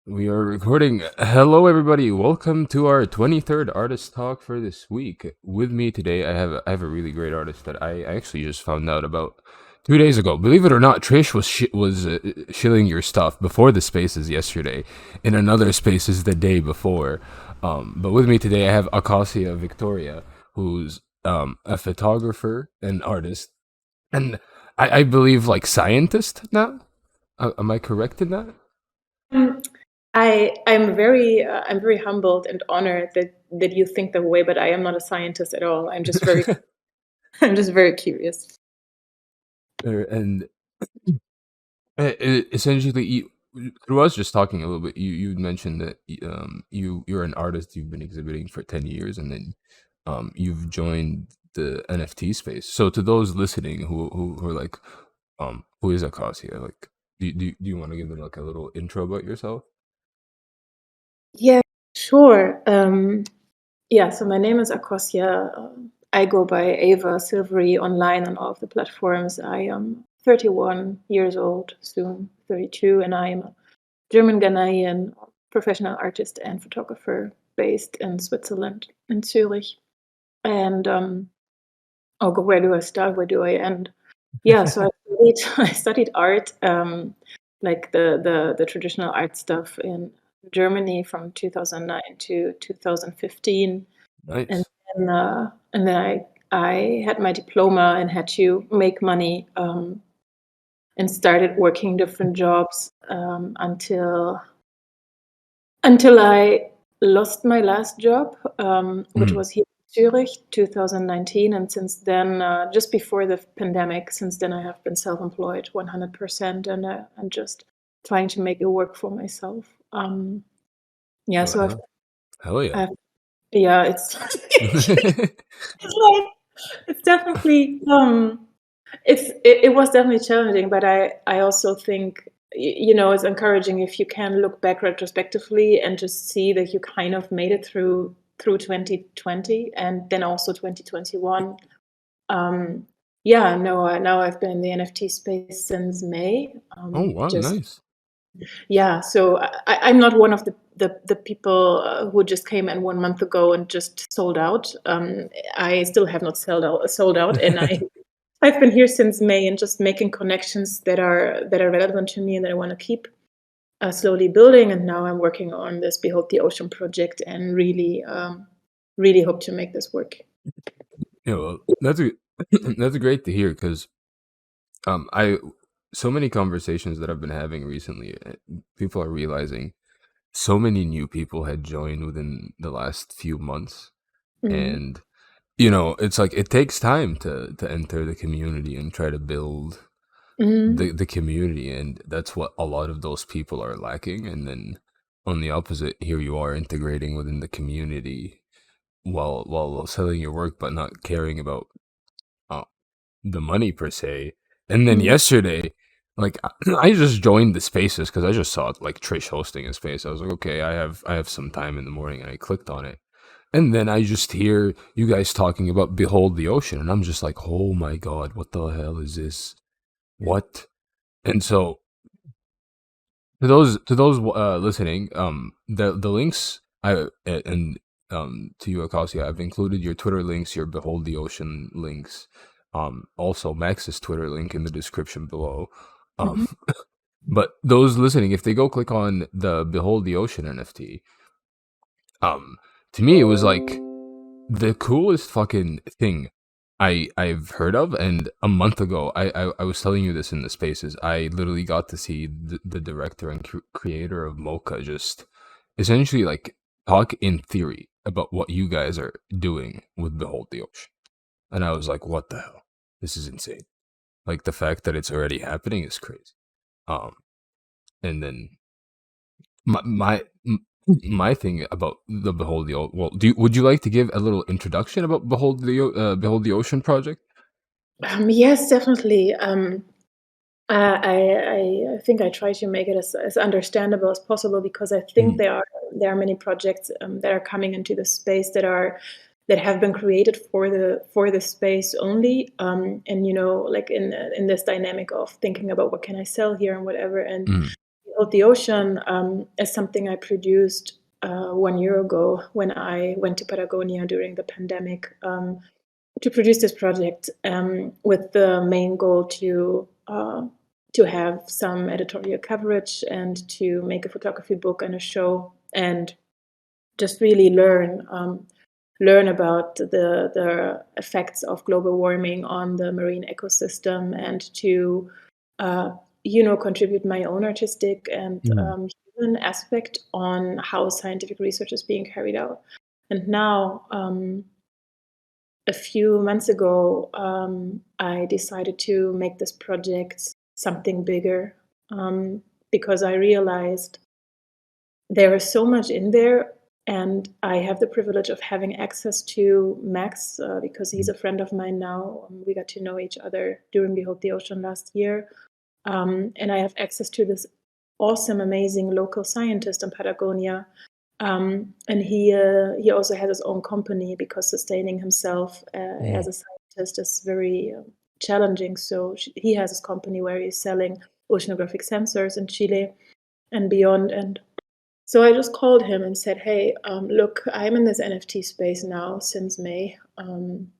We are recording. Hello, everybody. Welcome to our 23rd artist talk for this week. With me today, I have a really great artist that I actually just found out about 2 days ago. Believe it or not, Trish was shilling your stuff before the spaces yesterday, in another spaces the day before. But with me today, I have AKOSUA Victoria, who's a photographer and artist, and I believe like scientist now. Am I correct in that? Um, I'm very humbled and honored that you think that way, but I am not a scientist at all. I'm just very I'm just very curious. And essentially, through us just talking a little bit, you mentioned that you're an artist. You've been exhibiting for 10 years, and then you've joined the NFT space. So to those listening who are like, who is Acacia? Like, do you want to give them like a little intro about yourself? Yeah, sure. Yeah, so my name is Akosia. I go by Ava Silvery online on all of the platforms. I am 31 years old, soon 32, and I am a German Ghanaian professional artist and photographer based in Switzerland, in Zurich. And oh, where do I start? Where do I end? Yeah, so I studied art, like the traditional art stuff in Germany from 2009 to 2015, and Nice. then I had my diploma and had to make money, and started working different jobs, until I lost my last job, which Mm. was here in Zurich, 2019, and since then, just before the pandemic, since then I have been self-employed 100%, and I'm just trying to make it work for myself. Yeah, Well, so hell yeah. I've yeah, it's it's like it's definitely it was definitely challenging, but I also think it's encouraging if you can look back retrospectively and just see that you kind of made it through 2020 and then also 2021. Um, yeah, no, now I've been in the NFT space since May. Oh wow, Just nice. yeah, so I'm not one of the people who just came in 1 month ago and just sold out. I still have not sold out, and I've been here since May and just making connections that are relevant to me and that I want to keep slowly building. And now I'm working on this Behold the Ocean project and really hope to make this work. Yeah, well, that's a that's great to hear because I so many conversations that I've been having recently, people are realizing so many new people had joined within the last few months, Mm. and it's like it takes time to enter the community and try to build Mm. the community, and that's what a lot of those people are lacking. And then on the opposite, here you are integrating within the community while selling your work, but not caring about uh, the money per se. And then Mm. yesterday, like I just joined the spaces because I just saw like Trish hosting a space. I was like, okay, I have some time in the morning, and I clicked on it. And then I just hear you guys talking about Behold the Ocean, and I'm just like, oh my god, what the hell is this? What? And so to those listening, the links and to you, Akasia, I've included your Twitter links, your Behold the Ocean links, also Max's Twitter link in the description below. Um, Mhm. but those listening, if they go click on the Behold the Ocean NFT, um, to me it was like the coolest fucking thing I've heard of. And a month ago, I was telling you this in the spaces. I literally got to see the director and creator of Mocha just essentially like talk in theory about what you guys are doing with Behold the Ocean. And I was like, what the hell? This is insane. Like the fact that it's already happening is crazy. Um, and then my thing about the Behold the Well, would you like to give a little introduction about Behold the Ocean project? Yes, definitely. I think I try to make it as understandable as possible because I think Mm, there are many projects that are coming into the space that have been created for the space only, and like in this dynamic of thinking about what can I sell here and whatever, and mm, Behold the Ocean is something I produced 1 year ago when I went to Patagonia during the pandemic to produce this project with the main goal to have some editorial coverage and to make a photography book and a show and just really learn about the effects of global warming on the marine ecosystem and to contribute my own artistic and human aspect on how scientific research is being carried out. And now a few months ago, I decided to make this project something bigger because I realized there is so much in there, and I have the privilege of having access to Max because he's a friend of mine now. We got to know each other during Behold the Ocean last year, and I have access to this awesome, amazing local scientist in Patagonia. And he also has his own company because sustaining himself as a scientist is very challenging. So he has his company where he's selling oceanographic sensors in Chile and beyond. And so I just called him and said, hey, look, I'm in this NFT space now since May, and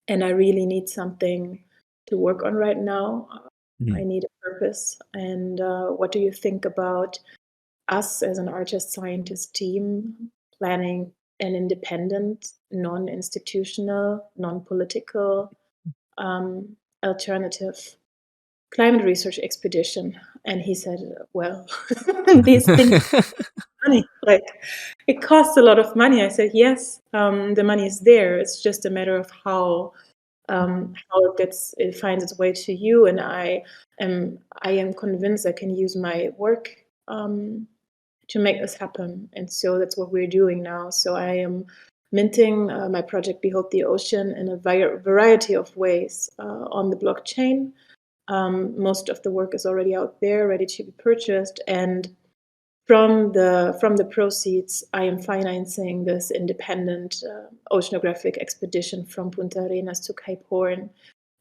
I really need something to work on right now. I need a purpose. And what do you think about us as an artist-scientist team planning an independent, non-institutional, non-political, alternative climate research expedition? And he said, well, these things money, like it costs a lot of money. I said, yes, the money is there. It's just a matter of how it finds its way to you. And I am convinced I can use my work to make this happen. And so that's what we're doing now. So I am minting my project Behold the Ocean in a variety of ways on the blockchain. Most of the work is already out there, ready to be purchased. And from the proceeds, I am financing this independent oceanographic expedition from Punta Arenas to Cape Horn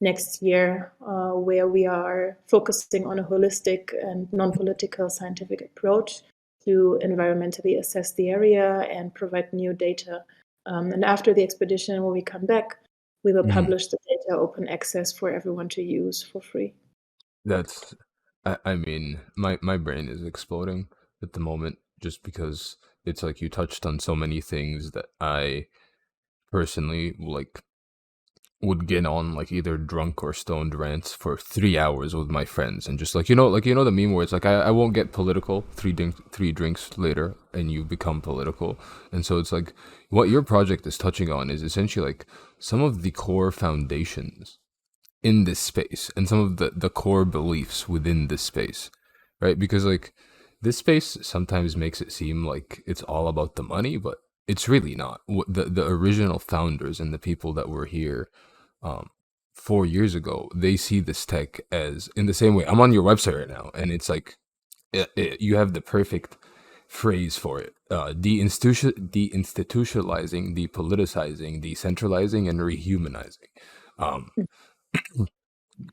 next year, where we are focusing on a holistic and non-political scientific approach to environmentally assess the area and provide new data. And after the expedition, when we come back, we will publish the data open access for everyone to use for free. That's, I mean, my brain is exploding at the moment just because it's like you touched on so many things that I personally would get on like either drunk or stoned rants for 3 hours with my friends and just the meme where it's like I won't get political, three drinks later and you become political. And so it's like what your project is touching on is essentially like some of the core foundations in this space and some of the core beliefs within this space, right? Because like this space sometimes makes it seem like it's all about the money, but it's really not. The original founders and the people that were here 4 years ago, they see this tech as in the same way. I'm on your website right now, and it's like you have the perfect phrase for it: deinstitutionalizing, depoliticizing, decentralizing, and rehumanizing.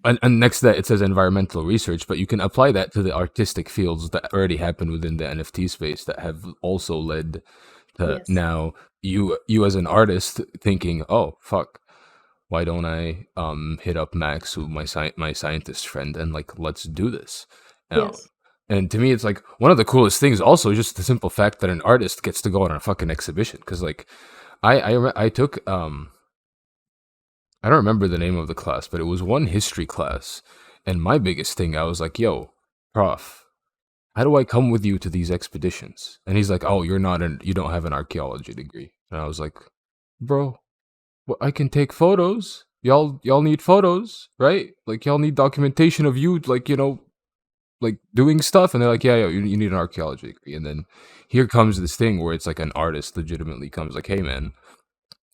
And next to that, it says environmental research, but you can apply that to the artistic fields that already happen within the NFT space that have also led to now you as an artist thinking, oh fuck, why don't I hit up Max, who my scientist friend, and like let's do this. And to me, it's like one of the coolest things. Also, just the simple fact that an artist gets to go on a fucking exhibition. Because like, I took I don't remember the name of the class, but it was one history class, and my biggest thing, I was like, yo, prof, how do I come with you to these expeditions? And he's like, oh, you don't have an archaeology degree. And I was like, bro, well, I can take photos. Y'all need photos, right? Like y'all need documentation of you, like, like doing stuff. And they're like, yeah, you need an archaeology degree. And then here comes this thing where it's like an artist legitimately comes like, hey man,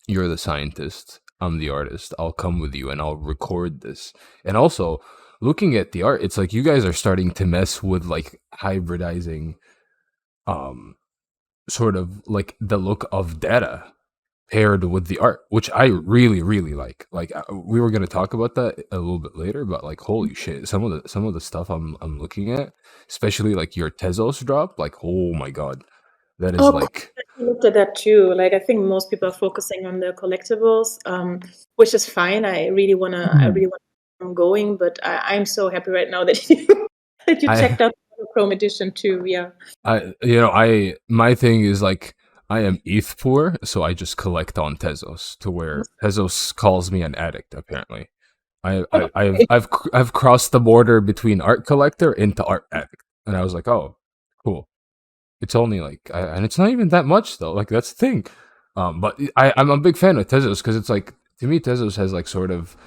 you're the scientist, I'm the artist, I'll come with you and I'll record this. And also looking at the art, it's like you guys are starting to mess with like hybridizing sort of like the look of data paired with the art, which I really really like. Like we were gonna talk about that a little bit later, but like holy shit, some of the stuff I'm looking at, especially like your Tezos drop, like oh my god, that is Oh, like I looked at that too. Like, I think most people are focusing on the collectibles, which is fine. I really wanna keep going, but I'm so happy right now that you I checked out the monochrome edition too. Yeah. I my thing is like I am ETH poor, so I just collect on Tezos to where Tezos calls me an addict. Apparently, I've crossed the border between art collector into art addict, and I was like, oh, cool. It's only like, and it's not even that much though. Like that's the thing. But I'm a big fan of Tezos because it's like to me Tezos has like sort of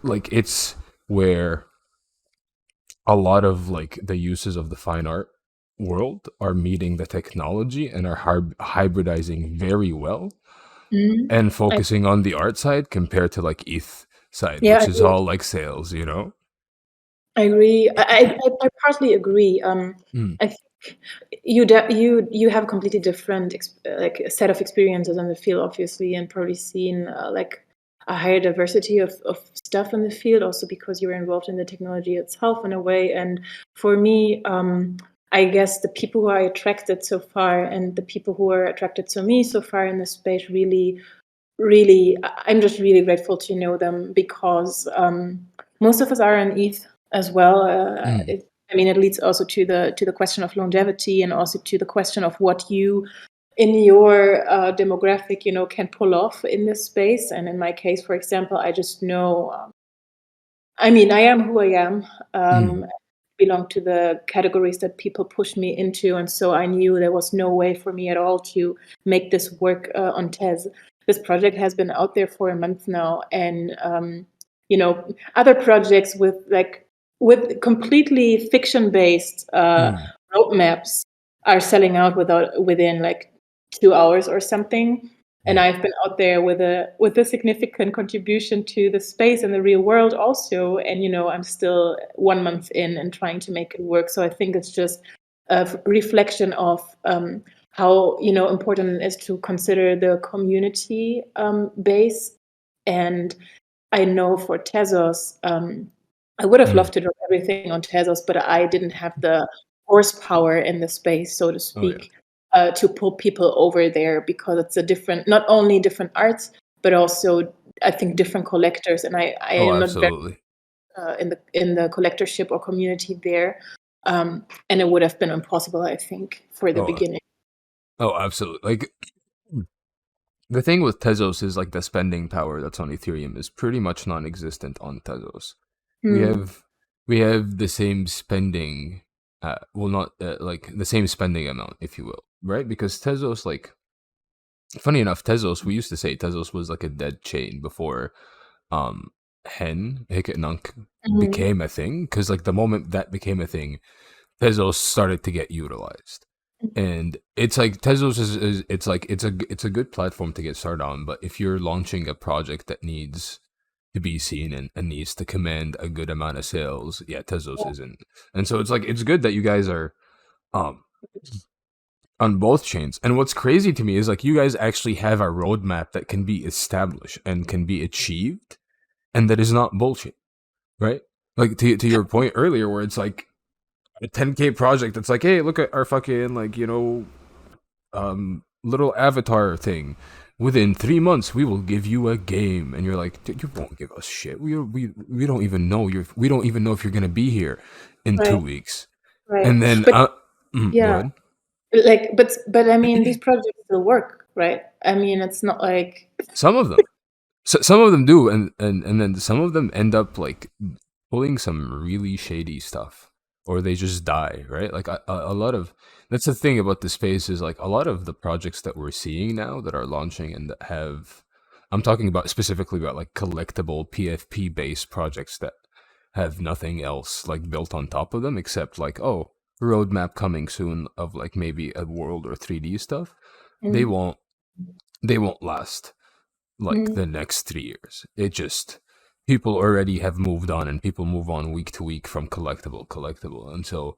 like it's where a lot of like the uses of the fine art world are meeting the technology and are hybridizing very well Mhm. and I focusing on the art side compared to like ETH side, Yeah, I which is agree. all like sales, you know? I agree. I partly agree. Mm, I think you have a completely different like a set of experiences in the field, obviously, and probably seen like a higher diversity of stuff in the field, also because you're involved in the technology itself in a way. And for me, I guess the people who I attracted so far and the people who are attracted to me so far in this space really, I'm just really grateful to know them because most of us are in ETH as well. mm, I mean, it leads also to the question of longevity and also to the question of what you in your demographic, can pull off in this space. And in my case, for example, I just know. I mean, I am who I am. mm, Belong to the categories that people push me into, and so I knew there was no way for me at all to make this work on Tez. This project has been out there for a month now, and other projects with completely fiction-based mm, roadmaps are selling out within like 2 hours or something. And mm. I've been out there with a significant contribution to the space and the real world also. And I'm still 1 month in and trying to make it work. So I think it's just a reflection of how important it is to consider the community base. And I know for Tezos, I would have Mm. loved to drop everything on Tezos, but I didn't have the horsepower in the space, so to Oh yeah. speak, to pull people over there because it's not only different arts, but also I think different collectors. And I Oh, am not very absolutely. in the collectorship or community there, and it would have been impossible, I think, for the Oh, beginning. oh, absolutely. Like the thing with Tezos is like the spending power that's on Ethereum is pretty much non-existent on Tezos. We Mm, have we have the same spending, well, not like the same spending amount, if you will, right? Because Tezos, like, funny enough, Tezos, we used to say Tezos was like a dead chain before um Hen Hikenunk mm, became a thing. Because like the moment that became a thing, Tezos started to get utilized. And it's like Tezos is it's like it's a good platform to get started on, but if you're launching a project that needs to be seen and needs to command a good amount of sales, yeah, Tezos isn't. And so it's like it's good that you guys are um on both chains. And what's crazy to me is like you guys actually have a roadmap that can be established and can be achieved and that is not bullshit, right? Like to your point earlier where it's like a 10K project that's like, hey, look at our fucking like, little avatar thing. Within 3 months, we will give you a game, and you're like, "Dude, you won't give us shit. We don't even know we don't even know if you're gonna be here in right, 2 weeks." right. And then, But go yeah, ahead. like, but I mean, these projects still work, right? I mean, it's not like Some of them, some of them do, and then some of them end up like pulling some really shady stuff, or they just die, right? Like a lot of that's the thing about the space is like a lot of the projects that we're seeing now that are launching and that have, I'm talking about specifically about like collectible PFP based projects that have nothing else like built on top of them except like, oh, roadmap coming soon of like maybe a world or 3D stuff. They mm, won't they won't last like mm, the next 3 years. It just people already have moved on and people move on week to week from collectible. And so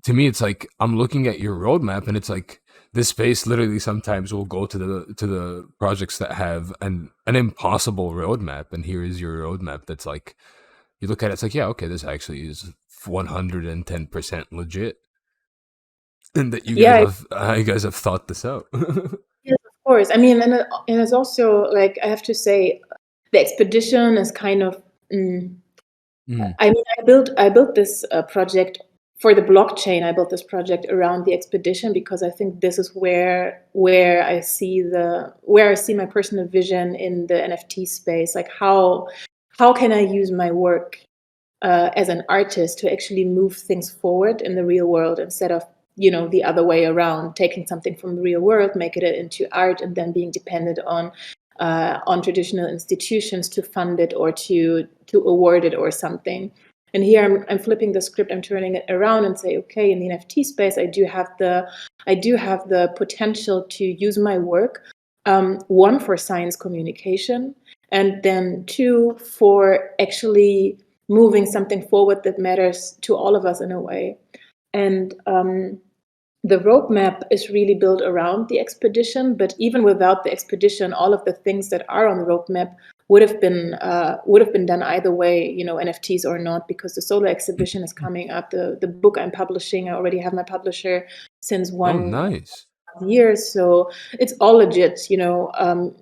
to me it's like I'm looking at your roadmap and it's like this space literally sometimes will go to the projects that have an impossible roadmap, and here is your roadmap that's like, you look at it, it's like, yeah, okay, this actually is 110% legit, and that Yeah, you guys have thought this out. yes, of course. I mean, and it's also like, I have to say, the expedition is kind of. Mm. I mean, I built this project for the blockchain. I built this project around the expedition because I think this is where I see my personal vision in the NFT space. Like, how can I use my work as an artist to actually move things forward in the real world, instead of, the other way around, taking something from the real world, making it into art, and then being dependent on traditional institutions to fund it or to award it or something. And here I'm flipping the script. I'm turning it around and say, okay, in the NFT space, I do have the potential to use my work, one, for science communication, and then two, for actually moving something forward that matters to all of us in a way. And the roadmap is really built around the expedition, but even without the expedition, all of the things that are on the roadmap would have been done either way, NFTs or not, because the solo exhibition is coming up. The book I'm publishing, I already have my publisher since Oh, one nice. years, so it's all legit.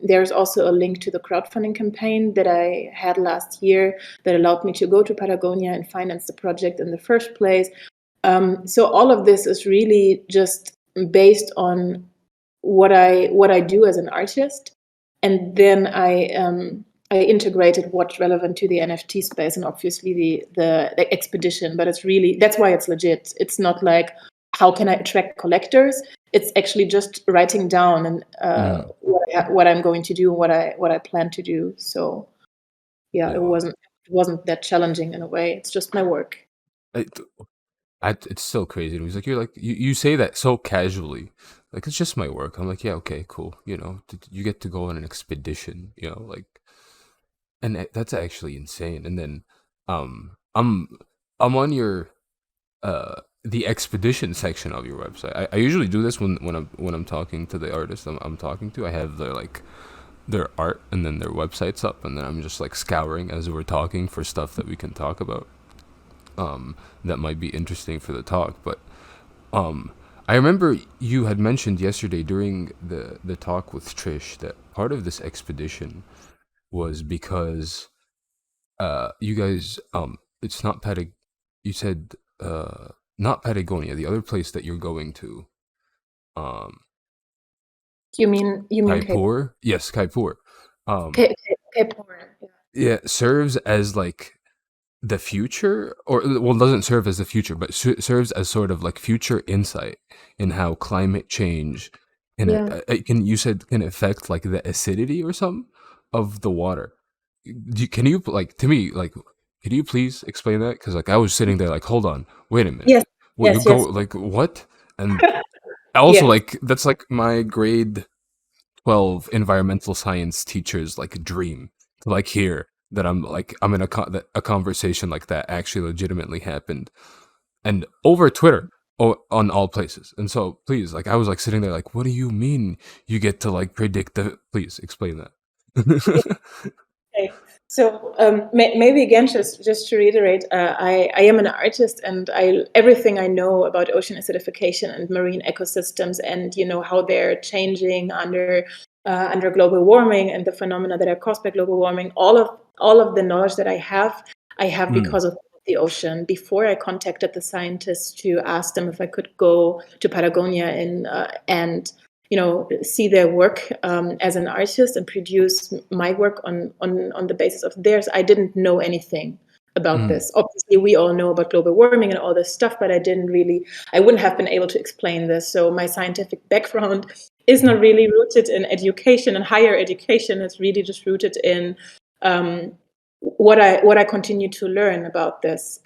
There's also a link to the crowdfunding campaign that I had last year that allowed me to go to Patagonia and finance the project in the first place. So all of this is really just based on what I do as an artist, and then I integrated what's relevant to the NFT space, and obviously the expedition. But that's why it's legit. It's not like, how can I attract collectors? It's actually just writing down and what I'm going to do, what I plan to do. So yeah, it Wow. wasn't that challenging in a way. It's just my work. It's so crazy. He's like, you say that so casually, like it's just my work. I'm like, yeah, okay, cool. You get to go on an expedition. Like, and that's actually insane. And then, I'm on your the expedition section of your website. I usually do this when I'm talking to the artist I'm talking to. I have their art and then their websites up, and then I'm just like scouring as we're talking for stuff that we can talk about. That might be interesting for the talk. But I remember you had mentioned yesterday during the talk with Trish that part of this expedition was because you guys it's not you said not Patagonia, the other place that you're going to, um You mean Cape Kaipur. Yes, Kaipur. um Cape Horn? Yeah. yeah, serves as like the future, or well, doesn't serve as the future, but serves as sort of like future insight in how climate change Yeah. can, you said, can affect like the acidity or something of the water. Can you, like, to me, like, can you please explain that? Because like I was sitting there like, hold on, wait a minute, Yes. what you Yes. go, Yes. like, what? And also, Yes. like, that's like my grade 12 environmental science teacher's like dream to like hear that I'm in that a conversation like that actually legitimately happened, and over Twitter, on all places. And so please, like, I was like sitting there like, what do you mean you get to like predict the, please explain that. Okay. So maybe again, just to reiterate, I am an artist, and everything I know about ocean acidification and marine ecosystems, and how they're changing under global warming and the phenomena that are caused by global warming. All of the knowledge that I have Mm, because of the ocean. Before I contacted the scientists to ask them if I could go to Patagonia and see their work as an artist and produce my work on the basis of theirs, I didn't know anything about mm, this. Obviously, we all know about global warming and all this stuff, but I wouldn't have been able to explain this. So my scientific background is not really rooted in education and higher education. It's really just rooted in what I continue to learn about this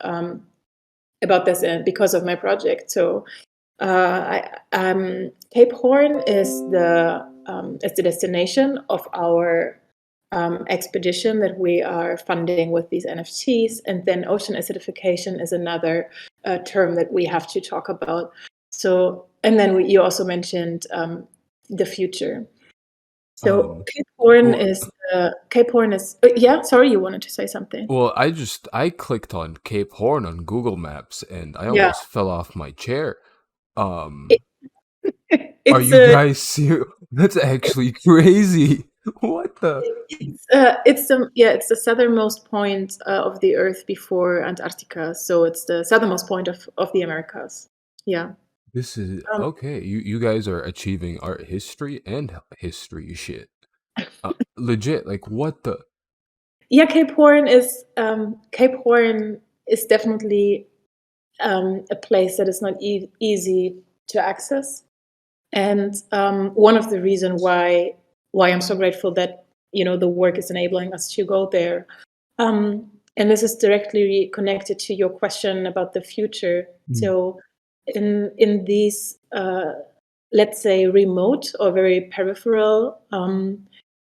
because of my project. So Cape Horn is the destination of our expedition that we are funding with these NFTs, and then ocean acidification is another term that we have to talk about. So, and then you also mentioned the future. So Um, Cape Horn well, is yeah. Sorry, you wanted to say something. well, I clicked on Cape Horn on Google Maps and I Yeah, almost fell off my chair. it, Are it's you a guys serious? That's actually crazy. What the? it's the southernmost point of the Earth before Antarctica. So it's the southernmost point of the Americas. Yeah. This is Um, okay. You guys are achieving art history and history shit. Legit. Like what the? yeah, Cape Horn is definitely a place that is not easy to access. And one of the reasons why I'm so grateful that the work is enabling us to go there. And this is directly connected to your question about the future. Mm, So in these let's say remote or very peripheral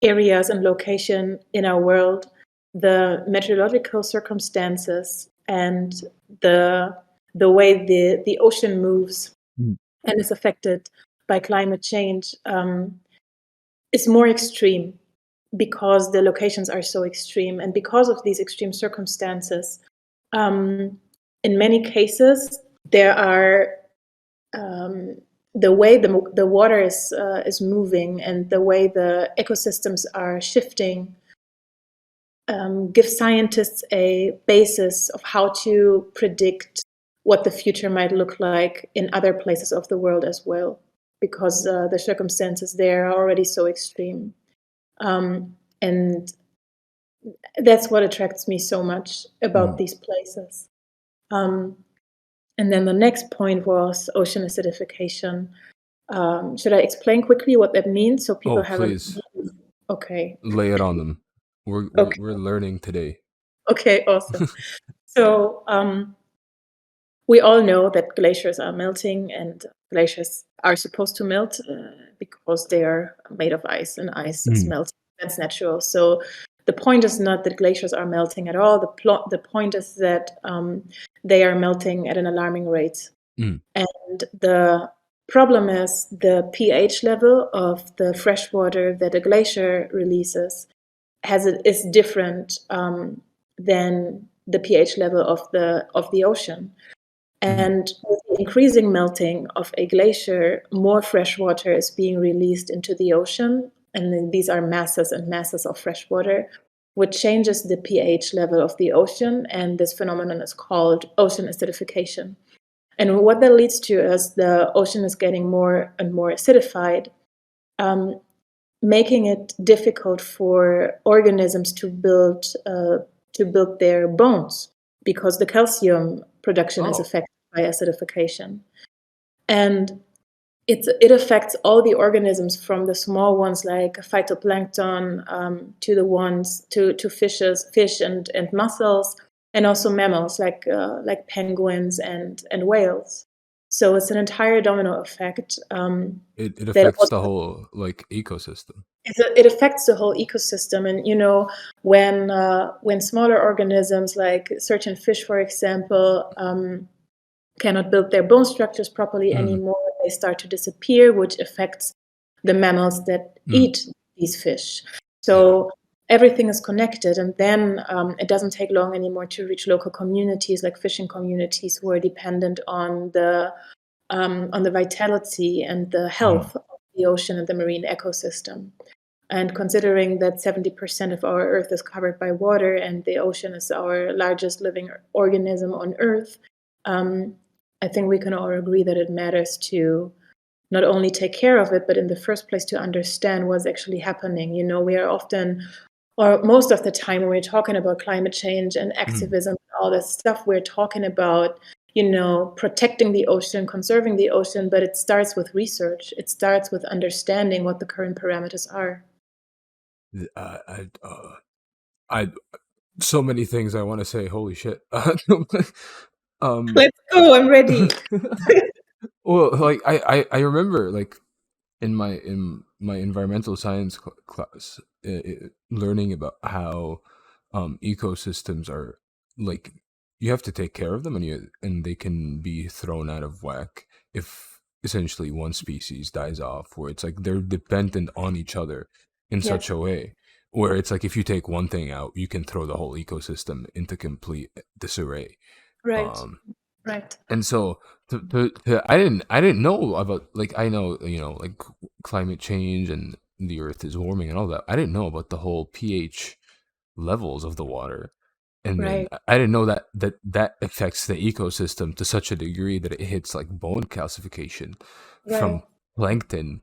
areas and location in our world, the meteorological circumstances and the way the ocean moves mm, and is affected by climate change is more extreme because the locations are so extreme. And because of these extreme circumstances, in many cases, there are the way the water is moving and the way the ecosystems are shifting give scientists a basis of how to predict what the future might look like in other places of the world as well, because the circumstances there are already so extreme. And that's what attracts me so much about mm. these places. Um, and then the next point was ocean acidification. Should I explain quickly what that means so people Oh, have an please okay. lay it on them. We're Okay. learning today. Okay, awesome. So we all know that glaciers are melting, and glaciers are supposed to melt because they are made of ice, and ice is Mm, melting. That's natural. So the point is not that glaciers are melting at all. The point is that they are melting at an alarming rate. mm, And the problem is the pH level of the fresh water that a glacier releases is different than the pH level of the ocean. mm, And with the increasing melting of a glacier, more fresh water is being released into the ocean. And then these are masses and masses of fresh water, which changes the pH level of the ocean. And this phenomenon is called ocean acidification. And what that leads to is the ocean is getting more and more acidified, um, making it difficult for organisms to build their bones because the calcium production is oh, affected by acidification. And it affects all the organisms from the small ones like phytoplankton to the ones to fish and mussels, and also mammals like penguins and whales. So it's an entire domino effect it that affects also the whole like ecosystem. it affects the whole ecosystem. And when smaller organisms like certain fish, for example, cannot build their bone structures properly Mm, anymore, they start to disappear, which affects the mammals that mm, eat these fish. yeah. So everything is connected, and then it doesn't take long anymore to reach local communities like fishing communities who are dependent on the vitality and the Mm, health of the ocean and the marine ecosystem. And considering that 70% of our Earth is covered by water and the ocean is our largest living organism on Earth, um, I think we can all agree that it matters to not only take care of it, but in the first place to understand what's actually happening. We are often, or most of the time, when we're talking about climate change and mm. activism and all this stuff, we're talking about protecting the ocean, conserving the ocean, but it starts with research. It starts with understanding what the current parameters are. Th- I so many things I want to say. Holy shit. um, Let's go. I'm ready. well, like I remember like in my environmental science class, learning about how ecosystems are like you have to take care of them and they can be thrown out of whack if essentially one species dies off, where it's like they're dependent on each other in Yeah. such a way where it's like if you take one thing out, you can throw the whole ecosystem into complete disarray. Right. Um, Right. and so I didn't know about, like, I know, like climate change and the earth is warming and all that. I didn't know about the whole pH levels of the water. And then Right. I didn't know that affects the ecosystem to such a degree that it hits like bone calcification Right. from plankton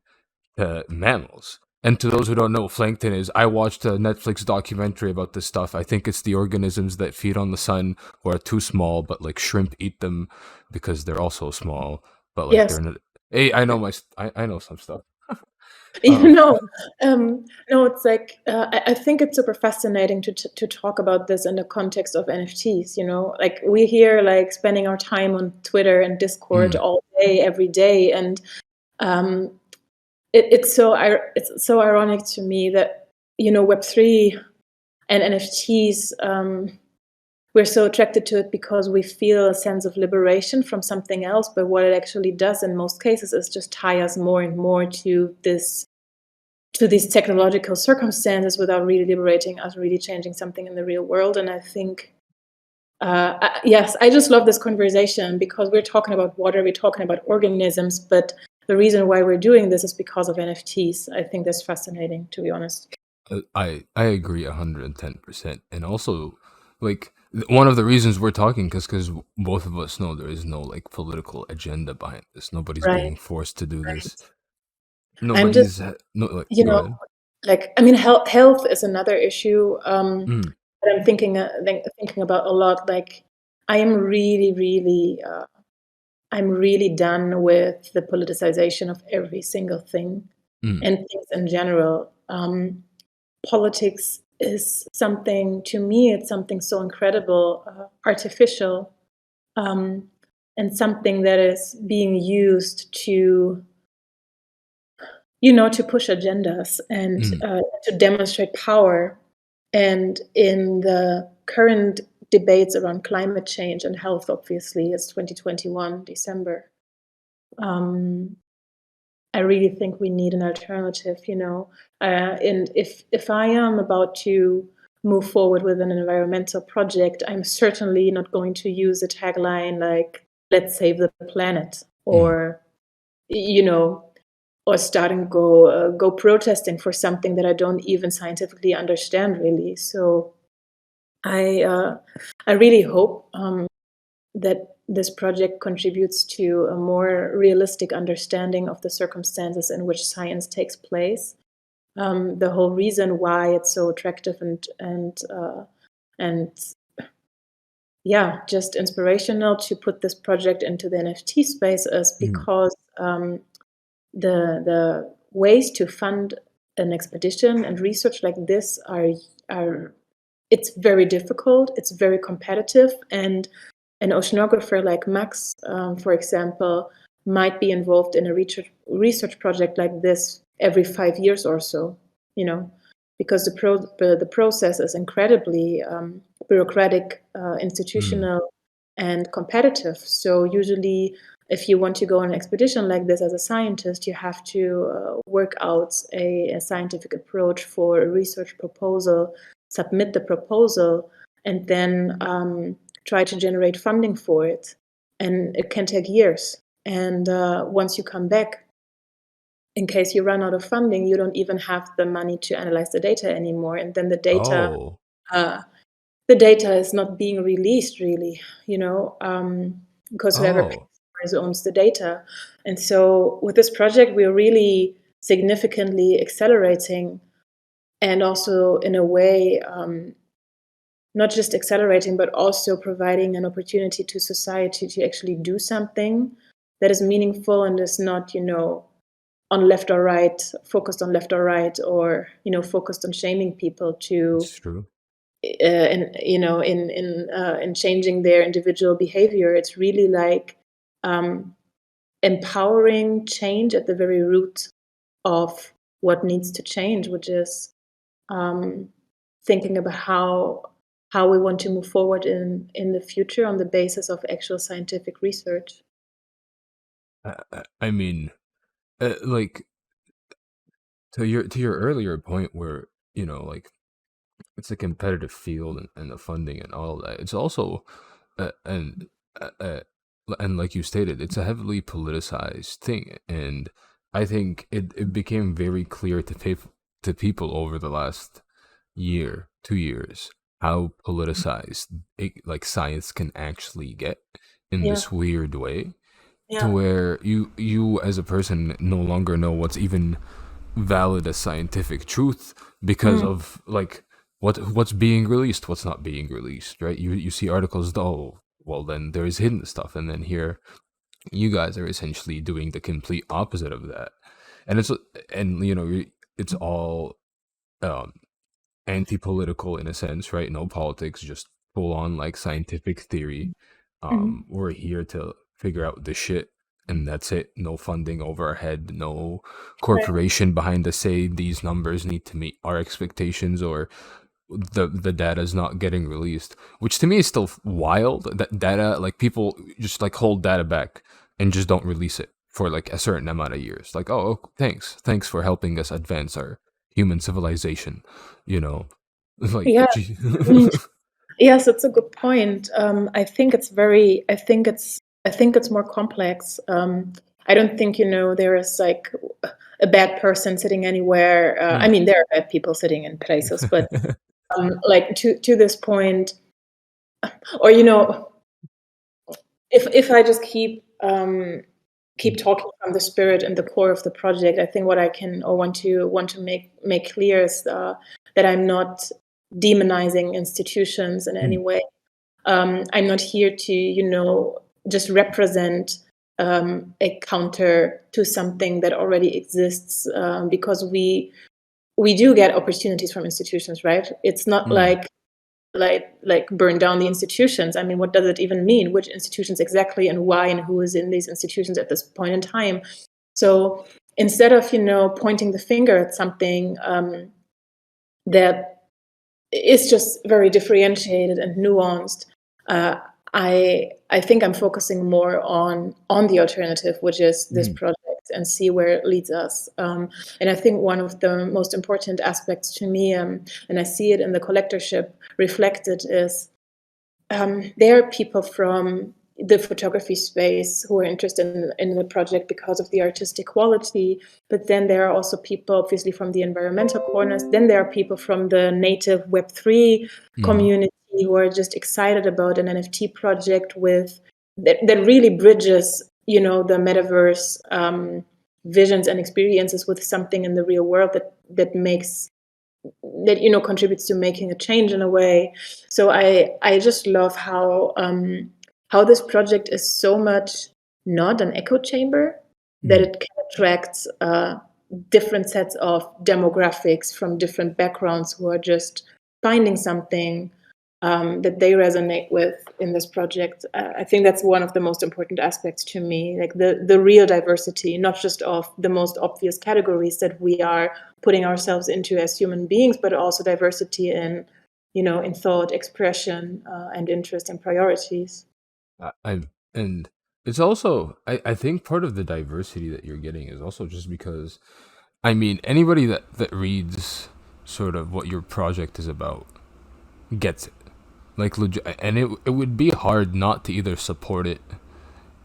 to mammals. And to those who don't know what plankton is, I watched a Netflix documentary about this stuff. I think it's the organisms that feed on the sun or are too small, but like shrimp eat them because they're also small. But like Yes. they're not. Hey, I know some stuff. You Um, know, no, it's like I think it's super fascinating to talk about this in the context of NFTs. Like we here, like spending our time on Twitter and Discord mm, all day, every day, and um, it's so ironic to me that Web3 and NFTs. We're so attracted to it because we feel a sense of liberation from something else. But what it actually does in most cases is just tie us more and more to these technological circumstances without really liberating us, really changing something in the real world. And I think, yes, I just love this conversation because we're talking about water, we're talking about organisms, but the reason why we're doing this is because of NFTs. I think that's fascinating, to be honest. I agree 110%. And also, like, one of the reasons we're talking, because both of us know there is no like political agenda behind this. Nobody's Right, being forced to do this. right. I'm just, No, like, you go know, ahead. like, I mean, health is another issue Mm, that I'm thinking about a lot. Like, I am really, really I'm really done with the politicization of every single thing mm, and things in general. Politics is something, to me, it's something so incredible, artificial, um, and something that is being used to push agendas and mm, to demonstrate power. And in the current debates around climate change and health, obviously, it's 2021, December. Um, I really think we need an alternative. And if I am about to move forward with an environmental project, I'm certainly not going to use a tagline like "Let's save the planet" mm. or you know, or start and go protesting for something that I don't even scientifically understand really. So I uh, I really hope that this project contributes to a more realistic understanding of the circumstances in which science takes place. The whole reason why it's so attractive and yeah, just inspirational to put this project into the NFT space is Mm, because the ways to fund an expedition and research like this are it's very difficult, it's very competitive, and an oceanographer like Max, for example, might be involved in a research project like this every 5 years or so, you know, because the process is incredibly bureaucratic, mm. institutional, and competitive. So usually, if you want to go on an expedition like this as a scientist, you have to work out a scientific approach for a research proposal, submit the proposal, and then try to generate funding for it. And it can take years. And once you come back, in case you run out of funding, you don't even have the money to analyze the data anymore. And then Oh, uh, the data is not being released really, because whoever oh, pays owns the data. And so with this project, we're really significantly accelerating and also in a way, not just accelerating, but also providing an opportunity to society to actually do something that is meaningful and is not, on left or right, focused on left or right, or focused on shaming people to, it's true. in changing their individual behavior. It's really like empowering change at the very root of what needs to change, which is um, thinking about how we want to move forward in the future on the basis of actual scientific research. I mean, like to your earlier point, where like it's a competitive field, and the funding and all that. It's also uh, and uh, uh, and like you stated, it's a heavily politicized thing, and I think it became very clear to people over the last year, 2 years, how politicized like science can actually get in Yeah, this weird way, to yeah, where you as a person no longer know what's even valid as scientific truth, because mm, of like what's being released, what's not being released, right? You see articles, oh well, then there's hidden stuff, and then here you guys are essentially doing the complete opposite of that. And it's all um anti-political in a sense, right? No politics, just full on like scientific theory. mhm, We're here to figure out the shit, and that's it. No funding over our head, no right. corporation behind us say these numbers need to meet our expectations, or the data is not getting released, which to me is still wild. That data, like, people just like hold data back and just don't release it for like a certain amount of years, like, oh, thanks for helping us advance our human civilization, you know like, Yeah, gee. I mean, yes, it's a good point. I think it's very. I think it's more complex. I don't think there is like a bad person sitting anywhere. I Mm. mean, there are bad people sitting in places, but like to this point, or if I just keep talking from the spirit and the core of the project, I think what I can or want to make clear is that I'm not demonizing institutions in any Mm. way. I'm not here to just represent a counter to something that already exists, because we do get opportunities from institutions, right? It's not Mm. like burn down the institutions. I mean, what does it even mean? Which institutions exactly, and why, and who is in these institutions at this point in time? So instead of pointing the finger at something that is just very differentiated and nuanced, uh, I think I'm focusing more on the alternative, which is this Mm. project, and see where it leads us. And I think one of the most important aspects to me, and I see it in the collectorship reflected, is there are people from the photography space who are interested in the project because of the artistic quality, but then there are also people obviously from the environmental corners. Then there are people from the native Web3 Mm. community who are just excited about an NFT project that really bridges the metaverse visions and experiences with something in the real world that makes that contributes to making a change in a way. So I just love how this project is so much not an echo chamber, that Mm. it can attract different sets of demographics from different backgrounds who are just finding something that they resonate with in this project. I think that's one of the most important aspects to me, like the real diversity, not just of the most obvious categories that we are putting ourselves into as human beings, but also diversity in thought, expression, and interest and priorities. I and it's also, I think part of the diversity that you're getting is also just because, I mean, anybody that reads sort of what your project is about gets it, like, legit. And it would be hard not to either support it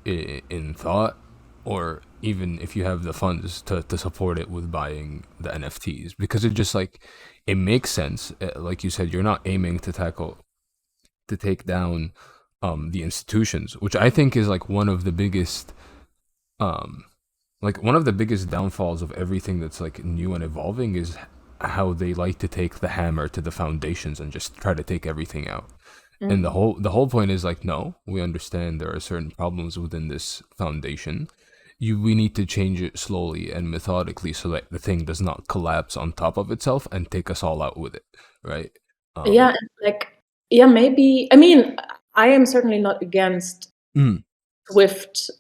in thought, or even if you have the funds to support it with buying the NFTs, because it just, like, it makes sense. Like you said, you're not aiming to take down the institutions, which I think is like um one of the biggest downfalls of everything that's like new and evolving, is how they like to take the hammer to the foundations and just try to take everything out. And Mm. the whole point is like, no, we understand there are certain problems within this foundation. We need to change it slowly and methodically, so that the thing does not collapse on top of itself and take us all out with it, right? Yeah, um and like, yeah, maybe. I mean, I am certainly not against mm. swift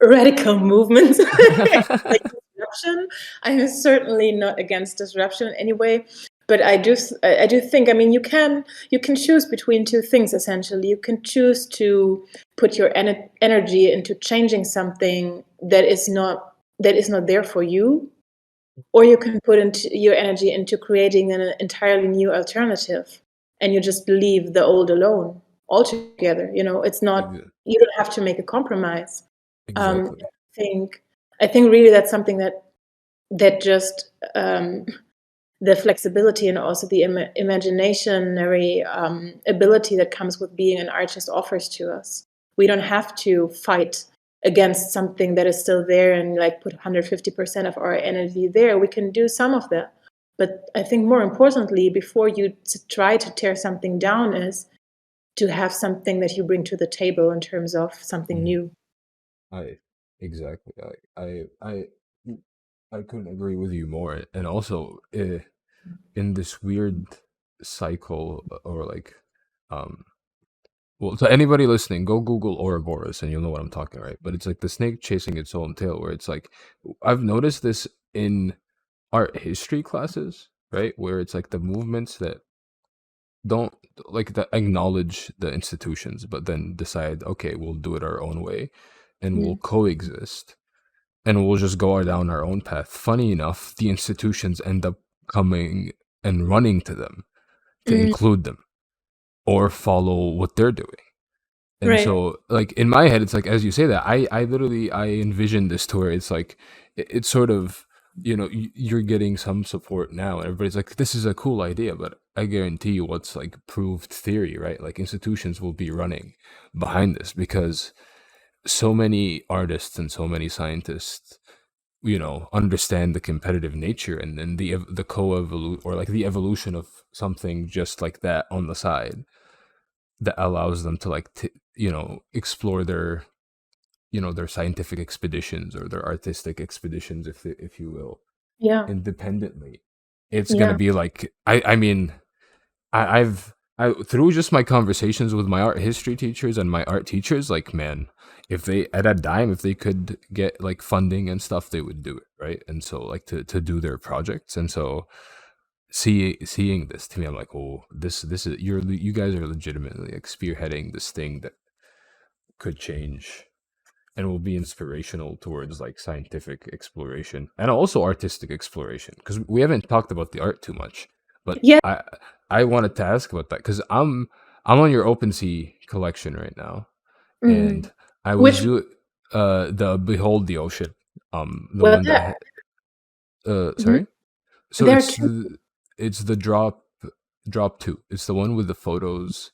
radical movements like disruption. I'm certainly not against disruption anyway, but I do think, I mean, you can choose between two things essentially. You can choose to put your energy into changing something that is not there for you, or you can put into your energy into creating an entirely new alternative, and you just leave the old alone altogether. It's not, Ex- you don't have to make a compromise. um, exactly. I think really that's something that just the flexibility and also the imaginary ability that comes with being an artist offers to us. We don't have to fight against something that is still there and like put 150% of our energy there. We can do some of that. But I think more importantly, before you try to tear something down, is to have something that you bring to the table in terms of something Mhm. new. I exactly. I couldn't agree with you more. And also, in this weird cycle, or like, um, well, to anybody listening, go Google Ouroboros and you'll know what I'm talking, right? But it's like the snake chasing its own tail, where it's like, I've noticed this in art history classes, right? Where it's like the movements that don't, like, that acknowledge the institutions, but then decide, okay, we'll do it our own way and we'll Mm. coexist and we'll just go down our own path. Funny enough, the institutions end up coming and running to them to Mm. include them or follow what they're doing. And Right. so, like, in my head, it's like, as you say that, I literally, I envision this to where it's like, it's sort of, you're getting some support now and everybody's like, this is a cool idea, but I guarantee you what's like proved theory, right? Like, institutions will be running behind this because so many artists and so many scientists, understand the competitive nature, and then the co-evolution, or like the evolution of something just like that on the side, that allows them to like explore their scientific expeditions or their artistic expeditions, if you will, Yeah. independently. It's gonna Yeah. be like, I mean, I through just my conversations with my art history teachers and my art teachers, like, man, if they, at a dime, if they could get like funding and stuff, they would do it, right? And so, like, to do their projects. And so, seeing this, to me, I'm like, oh, this is, you guys are legitimately like spearheading this thing that could change and will be inspirational towards like scientific exploration and also artistic exploration, because we haven't talked about the art too much. But Yeah. I wanted to ask about that because I'm on your OpenSea collection right now, Mm. and I was Which, doing the Behold the Ocean, the well, one yeah. that Mhm. sorry. So There are two. it's the drop two. It's the one with the photos.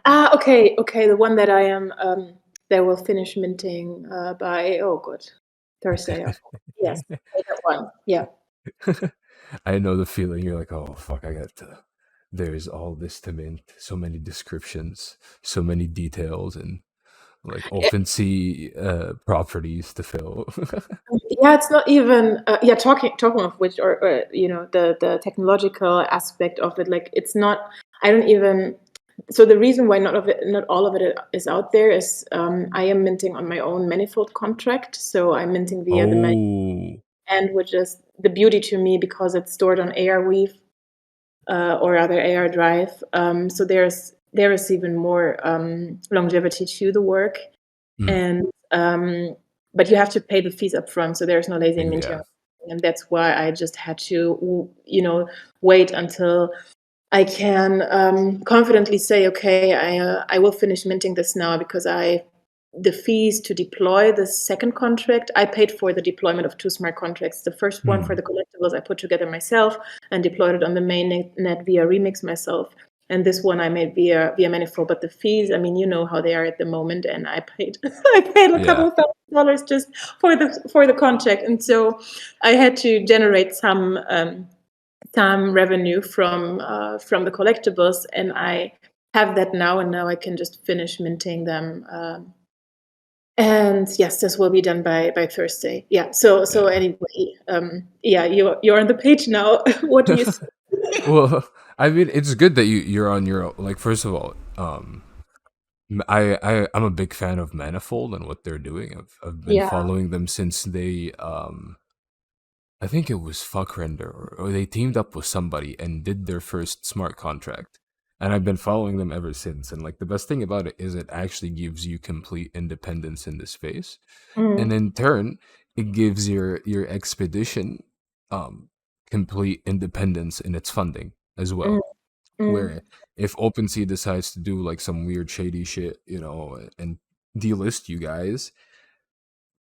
Okay, okay. The one that I am that will finish minting by, oh god, Thursday. Yes, that one. Yeah. I know the feeling. You're like, oh fuck, I got to. There's all this to mint, so many descriptions, so many details, and like OpenSea properties to fill. Yeah, it's not even yeah, talking of which, or the technological aspect of it, like, it's not, I don't even, so the reason why not all of it is out there is I am minting on my own manifold contract, so I'm minting via the Oh, and which is the beauty to me because it's stored on Airweave or other AR drive. So there is even more longevity to the work, mm, and but you have to pay the fees up front, so there's no lazy minting, yeah, and that's why I just had to wait until I can confidently say, okay, I will finish minting this now, because the fees to deploy the second contract, I paid for the deployment of two smart contracts. The first one for mm, the collectibles I put together myself and deployed it on the main net via Remix myself. And this one I made via Manifold. But the fees, I mean, you know how they are at the moment, and I paid I paid a couple yeah, of $1,000 just for the contract, and so I had to generate some revenue from the collectibles, and I have that now, and now I can just finish minting them. And yes, this will be done by Thursday. Yeah. So yeah. anyway, yeah, you're on the page now. What do you see? Well, I mean, it's good that you're on your own. Like, first of all, I'm a big fan of Manifold and what they're doing. I've been Yeah. following them since they I think it was Fuck Render, or they teamed up with somebody and did their first smart contract. and I've been following them ever since. And like the best thing about it is it actually gives you complete independence in the space, and Mm, in turn, it gives your expedition um complete independence in its funding as mm, well. mm. Where if OpenSea decides to do like some weird shady shit, and delist you guys,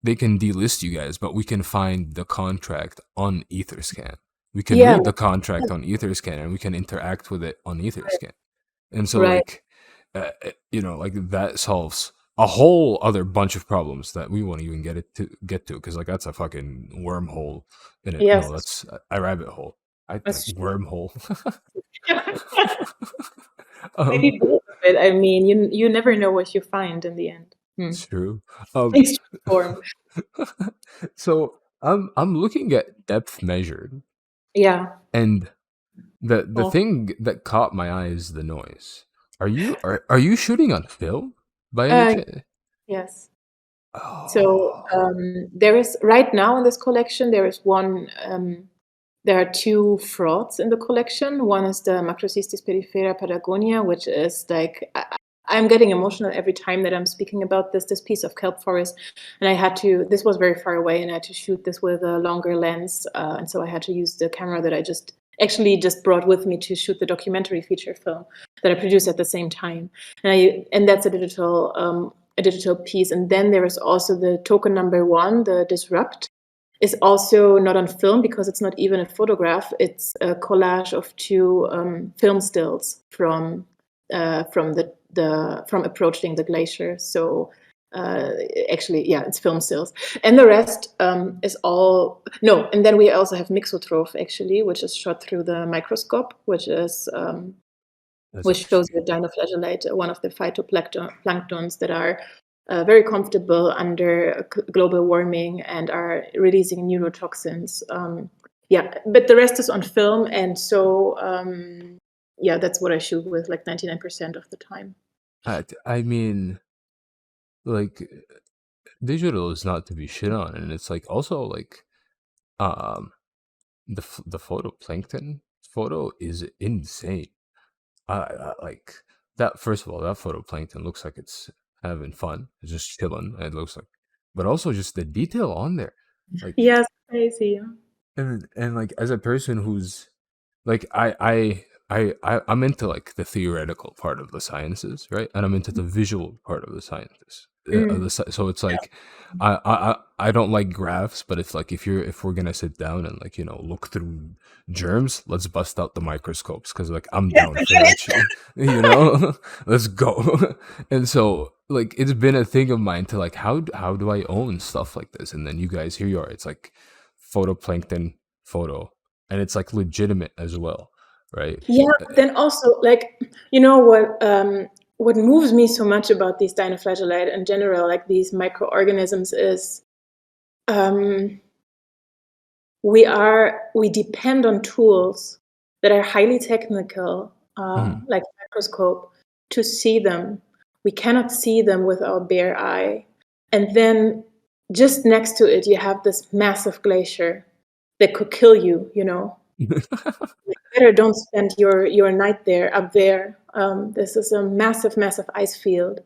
they can delist you guys, but we can find the contract on Etherscan. We can Yeah, read the contract on Etherscan and we can interact with it on Etherscan. And so right. like like that solves a whole other bunch of problems that we won't even get to because like that's a fucking wormhole in it. Yes, No, that's a rabbit hole. I like that's true. wormhole. um, Maybe both of it. I mean, you never know what you find in the end. it's true. Um, Thanks to form. so I'm looking at depth measured, Yeah. and the Oh, thing that caught my eye is the noise. Are you shooting on film by any chance? yes. So Oh, there is right now in this collection there is one. There are two frauds in the collection. One is the Macrocystis perifera Patagonia, which is like I'm getting emotional every time that I'm speaking about this piece of kelp forest. And I had to. This was very far away, and I had to shoot this with a longer lens, and so I had to use the camera that I just brought with me to shoot the documentary feature film that I produced at the same time. And that's a digital piece. And then there is also the token number one, the Disrupt, is also not on film because it's not even a photograph. It's a collage of two film stills from approaching the glacier. So actually, yeah, it's film stills, and the rest is all no. And then we also have Mixotroph actually, which is shot through the microscope, that's which shows interesting. the dinoflagellate, one of the phytoplanktons that are very comfortable under global warming and are releasing neurotoxins. Yeah, but the rest is on film, and so yeah, that's what I shoot with like 99% of the time. I mean, like digital is not to be shit on, and it's like also like um the photoplankton photo is insane. I like that. First of all, that photoplankton looks like it's having fun. It's just chilling. It looks like, but also just the detail on there, like Yes, crazy. and like as a person who's like I'm into like the theoretical part of the sciences, right? And I'm into the visual part of the sciences. Mm. So it's like I don't like graphs, but it's like if we're gonna sit down and like look through germs, let's bust out the microscopes because like I'm Yes, down I for get that it. shit, let's go. And so like it's been a thing of mine to like how do I own stuff like this? And then you guys, here you are, it's like photoplankton photo, and it's like legitimate as well, right? Yeah, but then also like what moves me so much about these dinoflagellate in general, like these microorganisms, is um, we depend on tools that are highly technical, Mhm. like microscope, to see them. We cannot see them with our bare eye. And then just next to it, you have this massive glacier that could kill you, better don't spend your night there up there. This is a massive, massive ice field.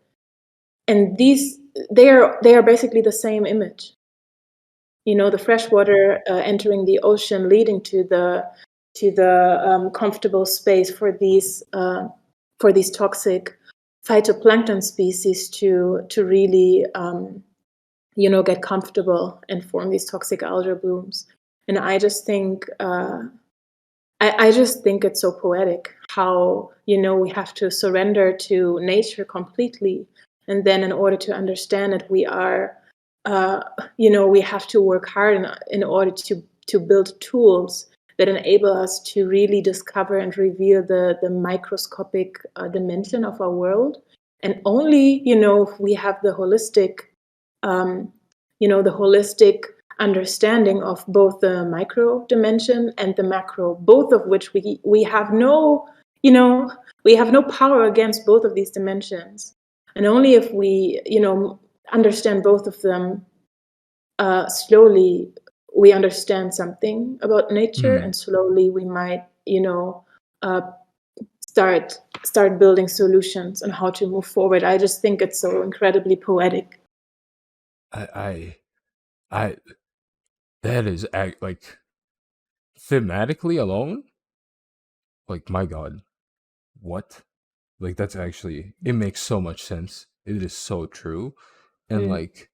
And they are basically the same image. The fresh water entering the ocean, leading to the comfortable space for these toxic phytoplankton species to really get comfortable and form these toxic algal blooms. And I just think it's so poetic how we have to surrender to nature completely, and then in order to understand it, uh, we have to work hard in order to build tools that enable us to really discover and reveal the microscopic dimension of our world. And only if we have um, the holistic understanding of both the micro dimension and the macro, both of which we have no, we have no power against both of these dimensions. And only if we, understand both of them slowly, we understand something about nature, Mm. and slowly we might, uh, start building solutions on how to move forward. I just think it's so incredibly poetic. I that is like thematically alone, like my God, what? Like that's actually it makes so much sense. It is so true. And Mm. like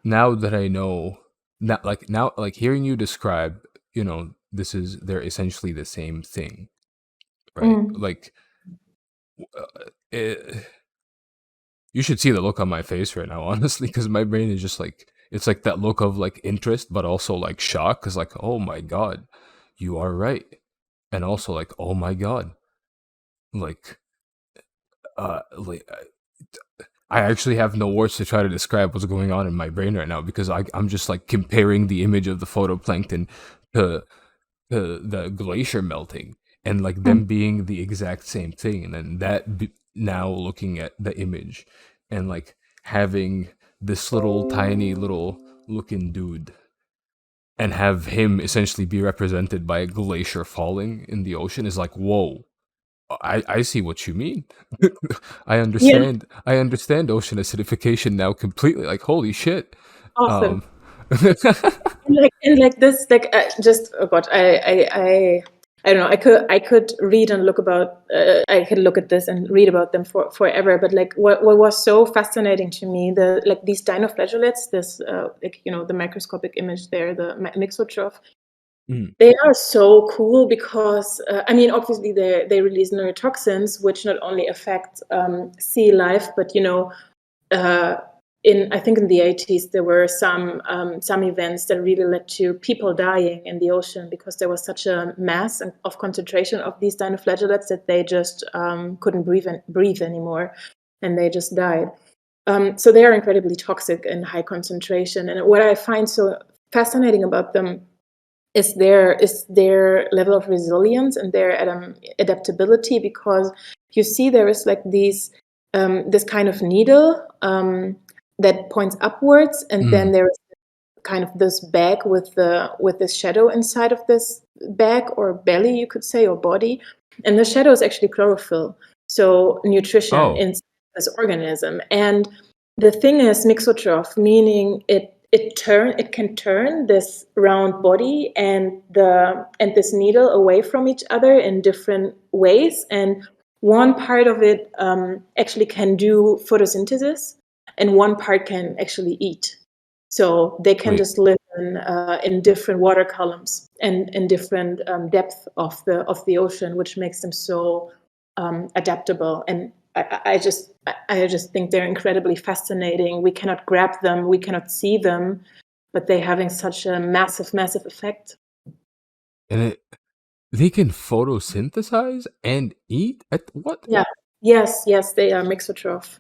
now that I know now like hearing you describe, they're essentially the same thing, right? Mm. Like it, you should see the look on my face right now, honestly, because my brain is just like it's like that look of like interest, but also like shock, because like, oh my God, you are right, and also like, oh my God, like, like I actually have no words to try to describe what's going on in my brain right now because I'm just like comparing the image of the photoplankton to the glacier melting and like Mm. them being the exact same thing, and then now looking at the image and like having this little tiny little looking dude and have him essentially be represented by a glacier falling in the ocean is like, whoa, I see what you mean. Yeah, I understand ocean acidification now completely. Like holy shit. awesome. Um And like this, like just oh god, I don't know. I could read and look about. I could look at this and read about them forever. But like what was so fascinating to me, these dinoflagellates, this the microscopic image there, the mixotroph. mm, They are so cool because I mean, obviously they release neurotoxins, which not only affect sea life, but uh, I think in the 80s there were some events that really led to people dying in the ocean because there was such a mass of concentration of these dinoflagellates that they just couldn't breathe anymore, and they just died. So they are incredibly toxic in high concentration. And what I find so fascinating about them is their level of resilience and their adaptability, because you see there is like this kind of needle that points upwards, and then mm. there is kind of this bag with this shadow inside of this bag or belly, you could say, or body, and the shadow is actually chlorophyll, so nutrition Oh, in this organism. And the thing is mixotroph, meaning it can turn this round body and this needle away from each other in different ways, and one part of it actually can do photosynthesis, and one part can actually eat. So they can wait. just live in different water columns and in different depth of the ocean, which makes them so adaptable. And I just think they're incredibly fascinating. We cannot grab them, we cannot see them, but they're having such a massive effect. And they can photosynthesize and eat? What? Yeah. Yes, they are mixotroph.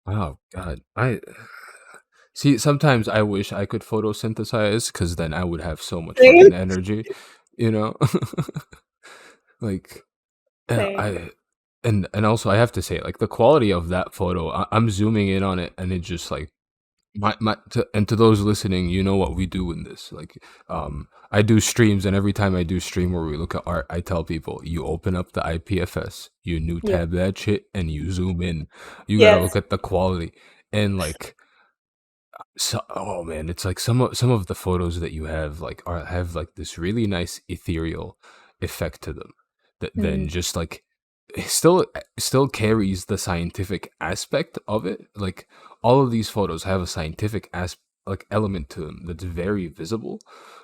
Oh God. I see. Sometimes I wish I could photosynthesize because then I would have so much Same. fucking energy, you know. Like Same. I and also I have to say like the quality of that photo. I'm zooming in on it and it just like and to those listening, you know what we do in this. Like, I do streams, and every time I do stream where we look at art, I tell people you open up the IPFS, you new Yeah. tab that shit, and you zoom in. You gotta Yes. look at the quality, and like, so, oh man, it's like some of the photos that you have like have like this really nice ethereal effect to them that then Mm. just like still carries the scientific aspect of it. Like all of these photos have a scientific like element to them that's very visible,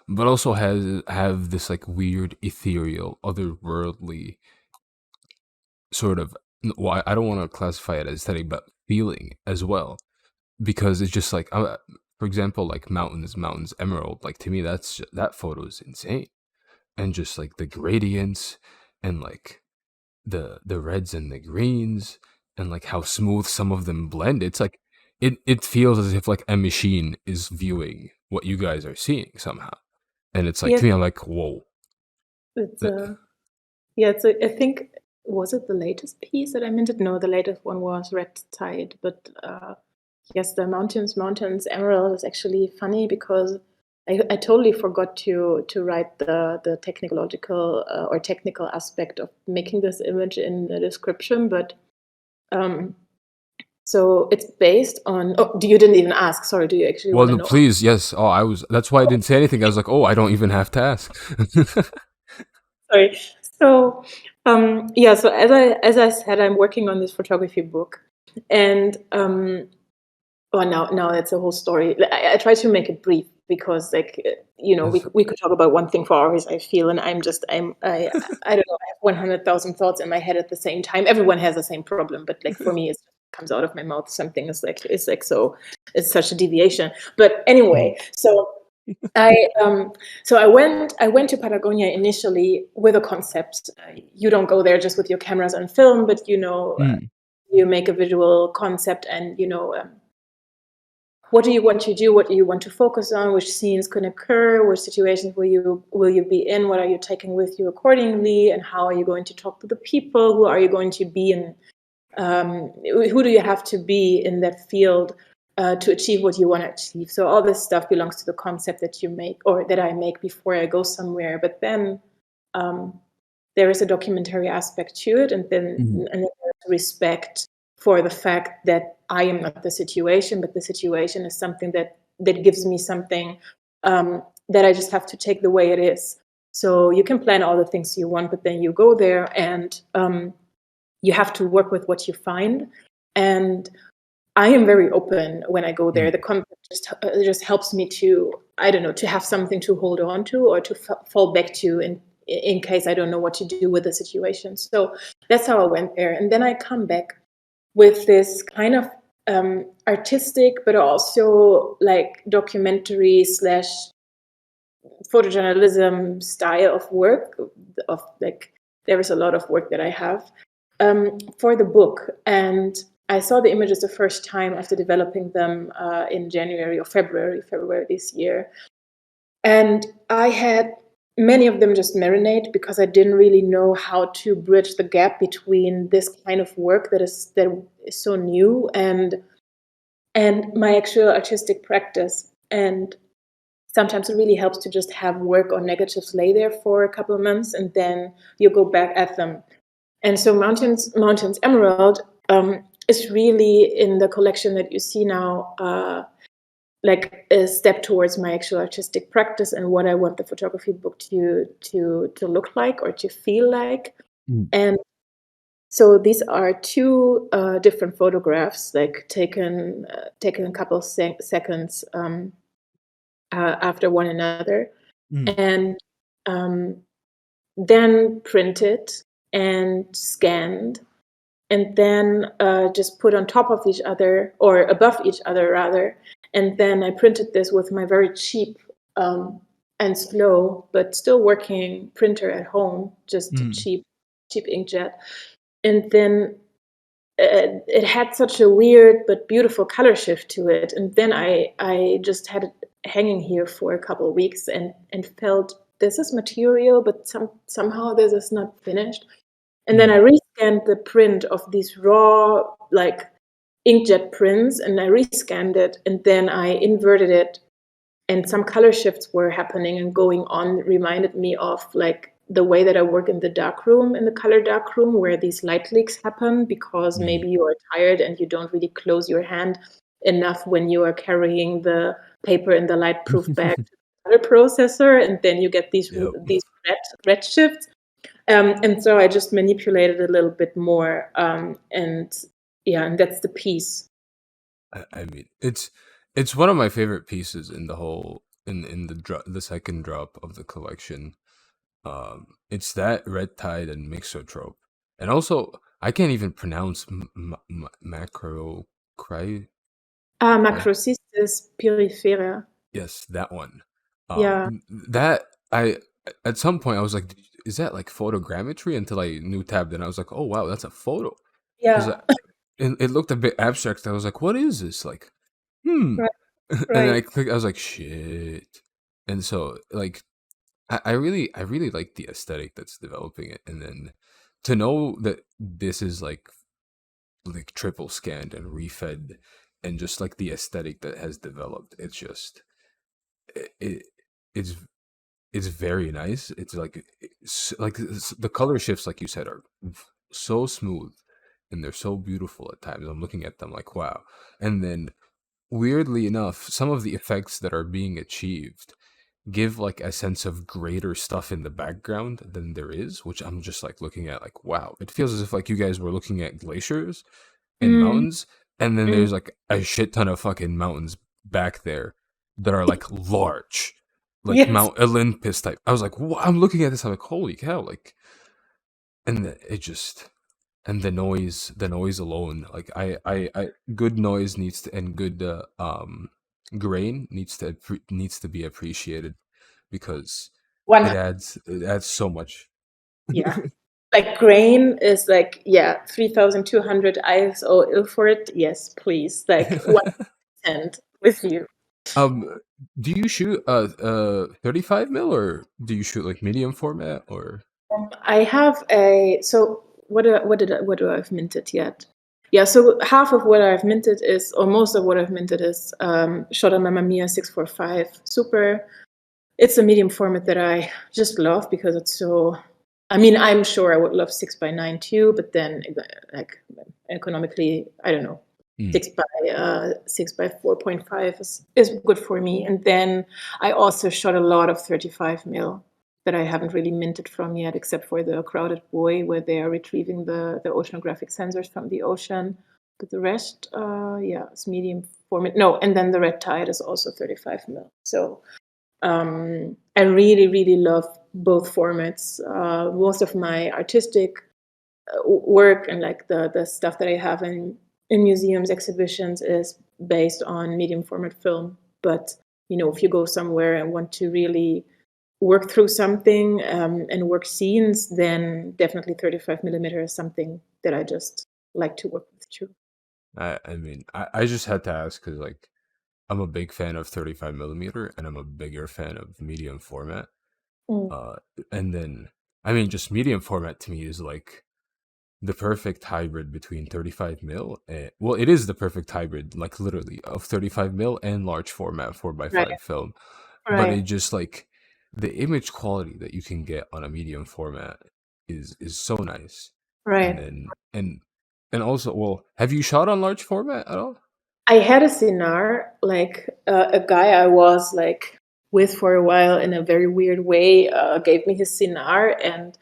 but also have this like weird ethereal, otherworldly sort of. Well, I don't want to classify it as aesthetic, but feeling as well, because it's just like for example like mountains emerald, like to me that photo is insane, and just like the gradients and like the reds and the greens and like how smooth some of them blend. It's like it feels as if like a machine is viewing what you guys are seeing somehow, and it's like Yes, to me I'm like whoa. it's Uh, yeah, it's I think, was it the latest piece that I minted? No, the latest one was Red Tide. But yes, the mountains, emerald is actually funny because I totally forgot to write the technological or technical aspect of making this image in the description, but so it's based on. Oh, you didn't even ask. Sorry. Do you actually Well, want to no, know? please, yes. Oh, that's why I didn't say anything. I was like, oh, I don't even have to ask. Sorry. So, yeah. So as I said, I'm working on this photography book, and well, now it's a whole story. I try to make it brief because, like, Yes. we could talk about one thing for hours. I feel, and I don't know. I have 100,000 thoughts in my head at the same time. Everyone has the same problem, but like for me, it comes out of my mouth. Something is like so. It's such a deviation. But anyway, so I I went to Patagonia initially with a concept. You don't go there just with your cameras and film, but Mm. you make a visual concept and what do you want to do? What do you want to focus on? Which scenes can occur? Which situations will you be in? What are you taking with you accordingly? And how are you going to talk to the people? Who are you going to be in? Who do you have to be in that field to achieve what you want to achieve? So all this stuff belongs to the concept that you make or that I make before I go somewhere. But then there is a documentary aspect to it, and then Mhm. and there's respect for the fact that I am not the situation, but the situation is something that gives me something that I just have to take the way it is. So you can plan all the things you want, but then you go there and you have to work with what you find. And I am very open when I go there. Mm. The concept just helps me to, I don't know, to have something to hold on to or to fall back to in case I don't know what to do with the situation. So that's how I went there. And then I come back with this kind of artistic, but also like documentary slash photojournalism style of work. Of like, there is a lot of work that I have for the book, and I saw the images the first time after developing them in January or February this year, and I had many of them just marinate because I didn't really know how to bridge the gap between this kind of work that is so new and my actual artistic practice. And sometimes it really helps to just have work or negatives lay there for a couple of months and then you go back at them. And so Mountains Emerald is really in the collection that you see now, like a step towards my actual artistic practice and what I want the photography book to look like or to feel like. Mm. And so these are two different photographs, like taken a couple of seconds after one another, Mm. and um, then printed and scanned, and then just put on top of each other or above each other rather. And then I printed this with my very cheap and slow but still working printer at home, just Mm. cheap inkjet. And then it had such a weird but beautiful color shift to it. And then I just had it hanging here for a couple of weeks and felt this is material, but somehow this is not finished. And then I Mm. rescanned the print of these raw, like inkjet prints, and I rescanned it, and then I inverted it, and some color shifts were happening and going on. Reminded me of like the way that I work in the darkroom, in the color darkroom, where these light leaks happen because Mm. maybe you are tired and you don't really close your hand enough when you are carrying the paper in the light-proof bag to the color processor, and then you get Yep. these red shifts. And so I just manipulated a little bit more, and yeah, and that's the piece. I mean, it's one of my favorite pieces in the whole in the second drop of the collection. It's that red tide and mixotrope, and also I can't even pronounce macro cry. Macrocystis pyrifera. Yes, that one. Yeah, That I at some point I was like, is that like photogrammetry? Until I new tabbed and I was like, oh wow, that's a photo. Because yeah, it looked a bit abstract. I was like, what is this? Like, hmm. right, And then I right. clicked. I was like, shit. And so like I really like the aesthetic that's developing it, and then to know that this is like triple scanned and refed, and just like the aesthetic that has developed, it's just it. it's it's very nice. It's the color shifts, like you said, are so smooth and they're so beautiful at times. I'm looking at them like wow. And then weirdly enough, some of the effects that are being achieved give like a sense of greater stuff in the background than there is, which I'm just like looking at like wow. It feels as if like you guys were looking at glaciers and Mm, mountains, and then mm. there's like a shit ton of fucking mountains back there that are like large, like Yes. Mount Olympus type. I was like, I'm looking at this, I'm like, holy cow, like, and it just and the noise alone, like I good noise needs to and good grain needs to be appreciated because One, it adds so much. yeah. Like grain is like, yeah, 3,200 ISO Ilford. Yes, please. Like 1% with you. Um, do you shoot 35 mil or do you shoot like medium format or? I have a, so what do I've minted yet? Yeah, so half of what I've minted is, or most of what I've minted is Shota Mamma Mia 645 Super. It's a medium format that I just love because it's so. I mean, I'm sure I would love 6:9 too, but then like economically, I don't know. Mm, 6:4.5 is good for me. And then I also shot a lot of 35 mil that I haven't really minted from yet, except for the Crowded Buoy, where they are retrieving the oceanographic sensors from the ocean. But the rest, yeah, it's medium format. No, and then the Red Tide is also 35 mil. So I really, really love both formats. Most of my artistic work and like the stuff that I have in museums, exhibitions is based on medium format film. But you know, if you go somewhere and want to really work through something and work scenes, then definitely 35 millimeter is something that I just like to work with too. I mean, I just had to ask because like I'm a big fan of 35 millimeter and I'm a bigger fan of medium format. Mm. Uh, and then I mean, just medium format to me is like the perfect hybrid between 35 mil and well, it is the perfect hybrid, like literally of 35 mil and large format 4 by Right, 5 film. But right, it just like the image quality that you can get on a medium format is so nice. And right. then and also, well, have you shot on large format at all? I had a Sinar, like a guy I was like with for a while in a very weird way, gave me his Sinar and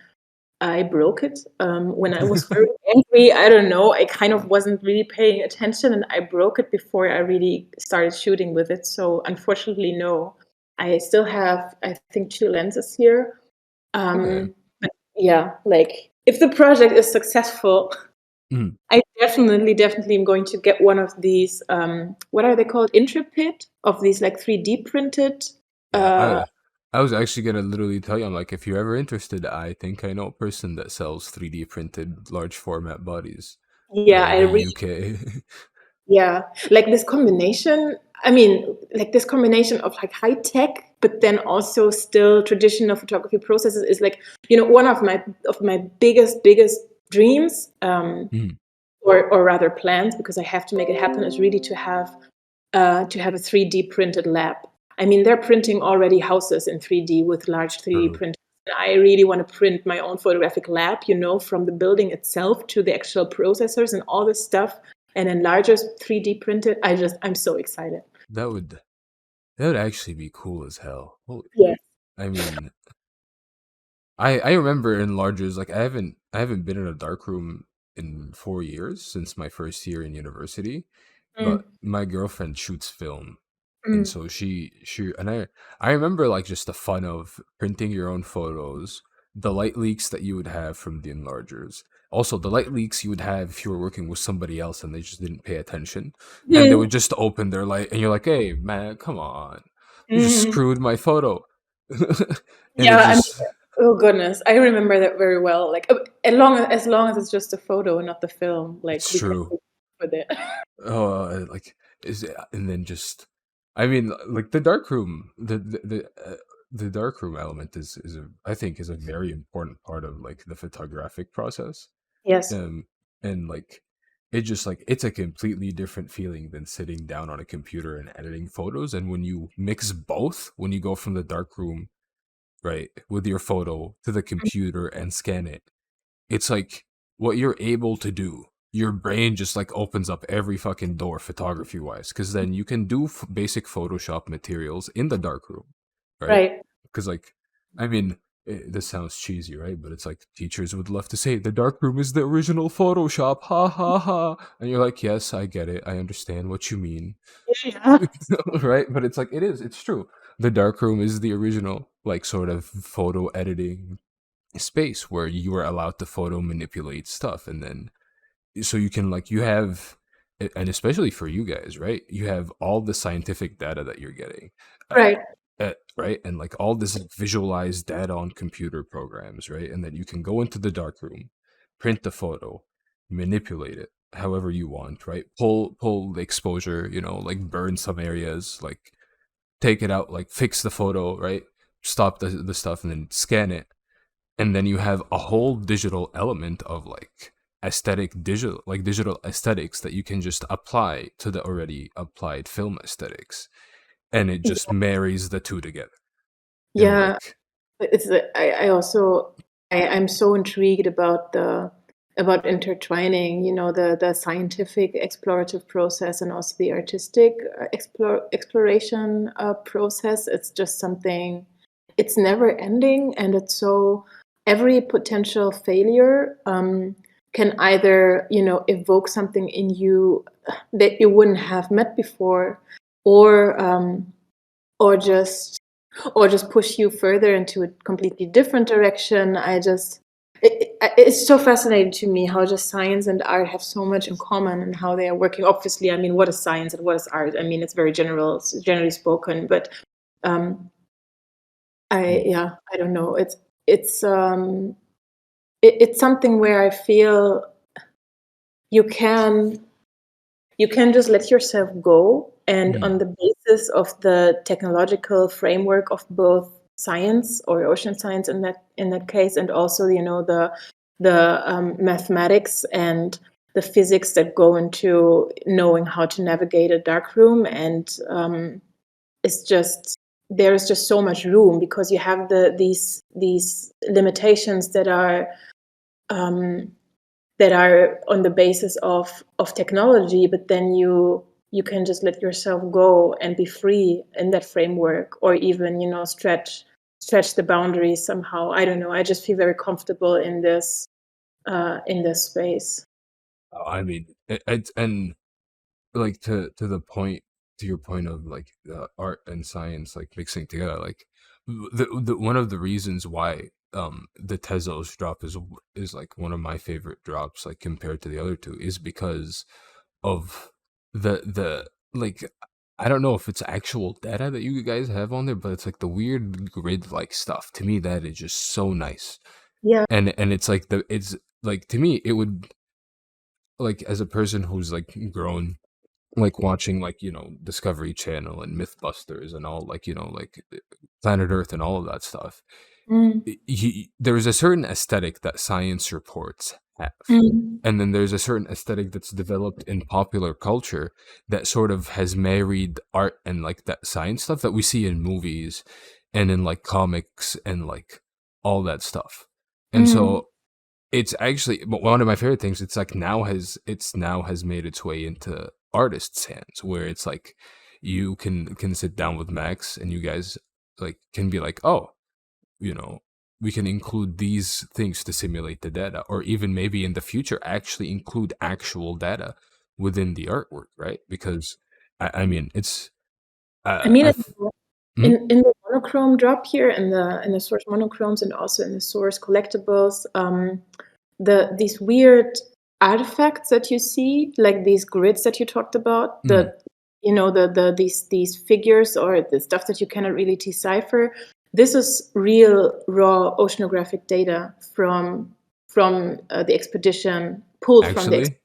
I broke it when I was very angry. I don't know. I kind of wasn't really paying attention and I broke it before I really started shooting with it. So unfortunately, no. I still have, I think, two lenses here. Okay. But yeah, like if the project is successful, Mhm. I definitely am going to get one of these. What are they called? Intrepid of these like 3D printed. Yeah, Uh, I was actually gonna literally tell you, I'm like, if you're ever interested, I think I know a person that sells 3D printed large format bodies yeah, in I the really UK. yeah, like this combination. I mean, like this combination of like high tech, but then also still traditional photography processes is like one of my biggest dreams, Mhm. or rather plans, because I have to make it happen. Is really to have a 3D printed lab. I mean, they're printing already houses in 3D with large 3D True. printers. I really want to print my own photographic lab, from the building itself to the actual processors and all this stuff, and then larger 3D printed. I'm so excited. That would that would actually be cool as hell. Holy, Yes. I mean, I remember in largers like I haven't been in a dark room in 4 years since my first year in university, Mm, but my girlfriend shoots film, and mm, so she and I remember like just the fun of printing your own photos, the light leaks that you would have from the enlargers, also the light leaks you would have if you were working with somebody else and they just didn't pay attention, and they mm, would just open their light and you're like, hey man, come on, you just mm. screwed my photo. And it Yeah, I mean, just oh goodness, I remember that very well. Like, as long as it's just a photo and not the film, like it's we can true. move with it. Like is it, and then just, I mean, like the dark room, the dark room element is I think is a very important part of like the photographic process. Yes. Um, and like it just like it's a completely different feeling than sitting down on a computer and editing photos. And when you mix both, when you go from the dark room, right, with your photo to the computer and scan it, it's like what you're able to do. Your brain just like opens up every fucking door photography wise, because then you can do basic Photoshop materials in the dark room, right? Right. Because like, I mean, this sounds cheesy, right? But it's like teachers would love to say the dark room is the original Photoshop, ha ha ha, and you're like, yes, I get it, I understand what you mean, Yeah. right? But it's like it's true. The dark room is the original like sort of photo editing space where you are allowed to photo manipulate stuff, and then so you can like you have and especially for you guys, right, you have all the scientific data that you're getting, uh, Right. right, and like all this like, visualized data on computer programs, right, and then you can go into the dark room, print the photo, manipulate it however you want, right, pull the exposure, like burn some areas, like take it out, like fix the photo, right, stop the stuff, and then scan it, and then you have a whole digital element of like digital aesthetics that you can just apply to the already applied film aesthetics, and it just marries the two together, and Yeah. like It's I also I'm so intrigued about about intertwining, the scientific explorative process and also the artistic exploration process. It's just something. It's never ending, and it's so every potential failure can either evoke something in you that you wouldn't have met before, or or just or just push you further into a completely different direction. It's so fascinating to me how just science and art have so much in common and how they are working. Obviously, I mean, what is science and what is art? I mean, it's very generally spoken, but um, I don't know. It's something where I feel you can you can just let yourself go, and on mm, the basis of the technological framework of both science or ocean science in that case, and also the mathematics and the physics that go into knowing how to navigate a dark room, and it's just there is just so much room because you have these limitations um, that are on the basis of technology, but then you can just let yourself go and be free in that framework, or even stretch the boundaries somehow. I don't know. I just feel very comfortable in this space. I mean it's and like to the point, to your point of like art and science like mixing together, like the one of the reasons why the Tezos drop is like one of my favorite drops like compared to the other two is because of the like, I don't know if it's actual data that you guys have on there, but it's like the weird grid like stuff. To me, that is just so nice. Yeah. And it's like it's like to me it would, like, as a person who's like grown like watching like Discovery Channel and Mythbusters and all, like like Planet Earth and all of that stuff, Mm. there's a certain aesthetic that science reports have, Mm. and then there's a certain aesthetic that's developed in popular culture that sort of has married art and like that science stuff that we see in movies and in like comics and like all that stuff. And Mm. so it's actually one of my favorite things. It's now has made its way into artists' hands, where it's like you can sit down with Max and you guys like can be like, oh, you know, we can include these things to simulate the data, or even maybe in the future actually include actual data within the artwork, right? Because I mean, it's I mean, I've hmm? in the monochrome drop here, in the source monochromes, and also in the source collectibles, these weird artifacts that you see, like these grids that you talked about, Mm, these figures or the stuff that you cannot really decipher. This is real raw oceanographic data from the expedition, pulled from the actually,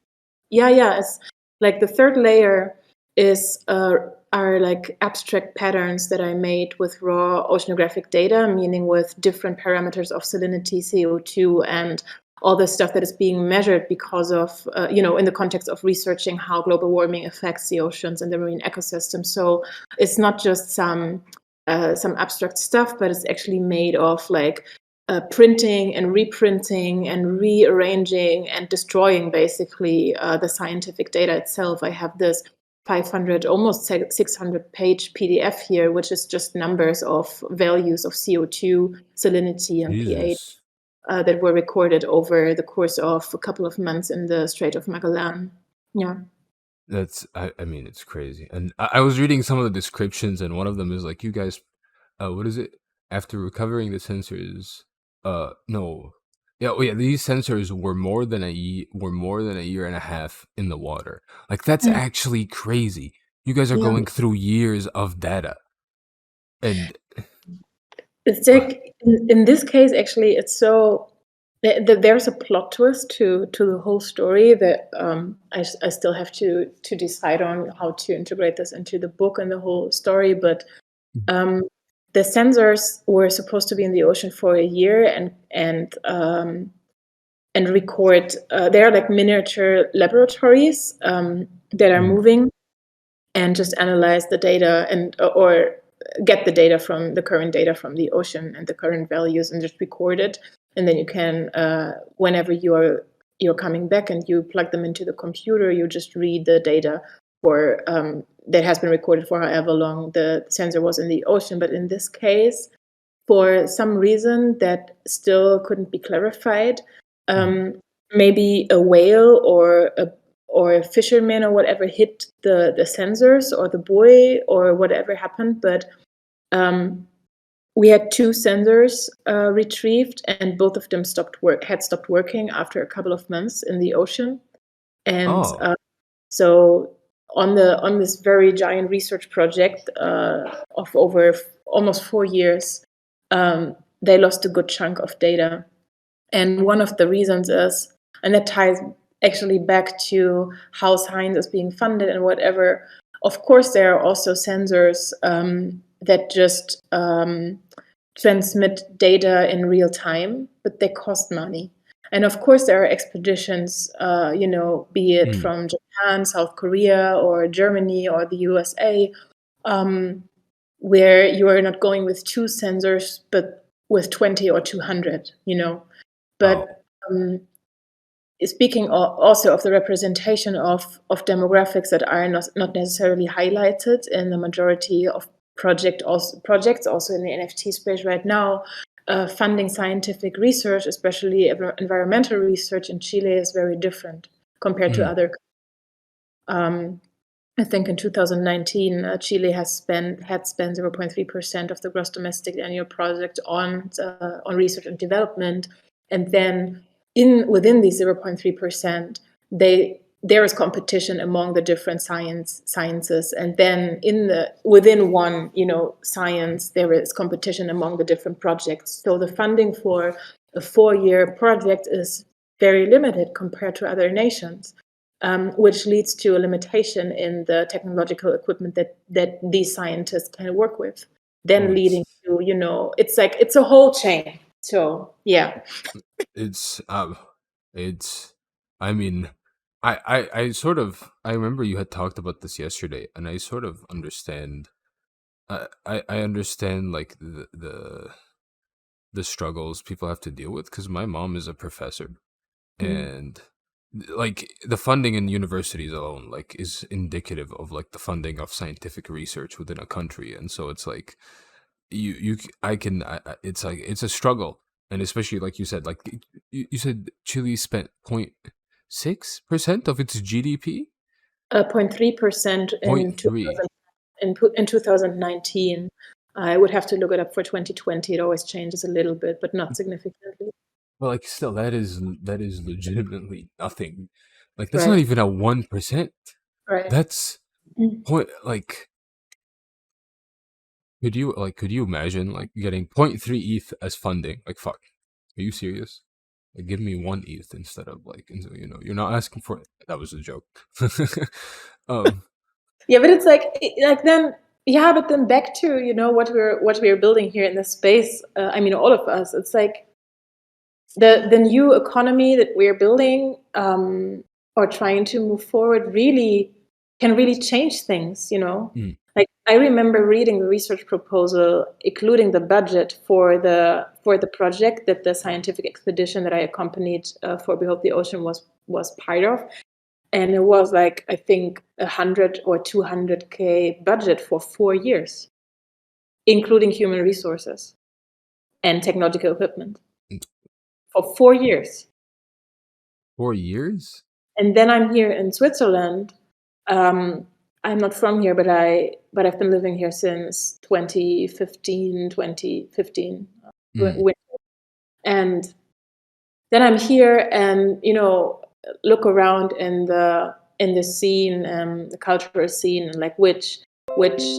yeah, it's like the third layer is are like abstract patterns that I made with raw oceanographic data, meaning with different parameters of salinity, CO2, and all the stuff that is being measured because of, in the context of researching how global warming affects the oceans and the marine ecosystem. So it's not just some abstract stuff, but it's actually made of like printing and reprinting and rearranging and destroying basically the scientific data itself. I have this 500, almost 600 page PDF here, which is just numbers of values of CO2, salinity, and pH Jesus. that were recorded over the course of a couple of months in the Strait of Magellan. Yeah. That's I mean, it's crazy. And I was reading some of the descriptions, and one of them is like, you guys, what is it? After recovering the sensors, no, yeah, oh yeah, these sensors were more than a year and a half in the water. Like that's actually crazy. You guys are Yeah. going through years of data, and It's like in this case, actually, it's so there's a plot twist to the whole story that I still have to decide on how to integrate this into the book and the whole story. But um, the sensors were supposed to be in the ocean for a year and record. They're like miniature laboratories that are moving and just analyze the data and or get the data from the current data from the ocean and the current values and just record it. And then you can, whenever you're coming back and you plug them into the computer, you just read the data for that has been recorded for however long the sensor was in the ocean. But in this case, for some reason that still couldn't be clarified, maybe a whale or a fisherman or whatever hit the sensors or the buoy or whatever happened. But we had two sensors retrieved, and both of them had stopped working after a couple of months in the ocean. And so on this very giant research project of over almost 4 years, they lost a good chunk of data. And one of the reasons is, and that ties actually back to how science is being funded and whatever. Of course, there are also sensors that just transmit data in real time, but they cost money. And of course, there are expeditions, be it from Japan, South Korea, or Germany, or the USA, where you are not going with two sensors, but with 20 or 200, But speaking also of the representation of demographics that are not necessarily highlighted in the majority of projects also in the NFT space right now, funding scientific research, especially environmental research in Chile, is very different compared to other. I think in 2019, Chile had spent 0.3% of the gross domestic annual product on research and development, and then within these 0.3%, there is competition among the different sciences, and then within one science there is competition among the different projects. So the funding for a 4-year project is very limited compared to other nations. Which leads to a limitation in the technological equipment that these scientists can work with, then leading to, it's a whole chain. So, yeah. I mean, I sort of, I remember you had talked about this yesterday, and I sort of understand, I understand like the struggles people have to deal with, because my mom is a professor, and like the funding in universities alone like is indicative of like the funding of scientific research within a country. And so it's like it's like it's a struggle. And especially like you said, like you said Chile spent 0.6% of its GDP. 0.3% in 0.3. in 2019. I would have to look it up for 2020. It always changes a little bit, but not significantly. Well, like still that is legitimately nothing. Like that's not Right. even a 1%. Right. That's point like could you imagine like getting 0.3 ETH as funding? Like fuck. Are you serious? Like give me 1 ETH instead of like, you're not asking for it. That was a joke. Yeah, but it's like then, yeah, but then back to what we're building here in this space. I mean, all of us. It's like the new economy that we're building, or trying to move forward, really can really change things, you know. Mm. Like, I remember reading the research proposal, including the budget for the project that the scientific expedition that I accompanied for Behold the Ocean was part of. And it was like, I think, 100 or 200K budget for 4 years, including human resources and technological equipment, for 4 years. 4 years? And then I'm here in Switzerland. I'm not from here, but I've been living here since 2015. Mm. And then I'm here and, you know, look around in the scene, the cultural scene, and like which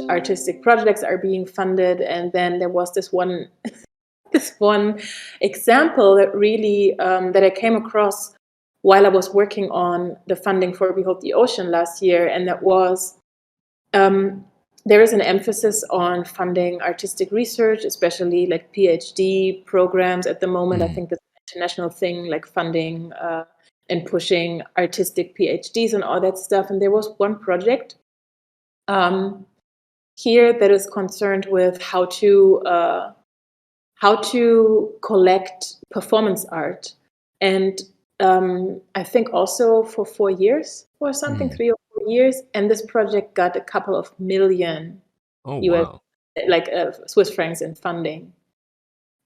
artistic projects are being funded. And then there was this one this one example that really that I came across while I was working on the funding for Behold the Ocean last year, and that was there is an emphasis on funding artistic research, especially like PhD programs at the moment. I think that's an international thing, like funding and pushing artistic PhDs and all that stuff. And there was one project here that is concerned with how to collect performance art. And I think also for 4 years or something, 3 or 4 years. And this project got a couple of million Oh, US, wow. like Swiss francs in funding.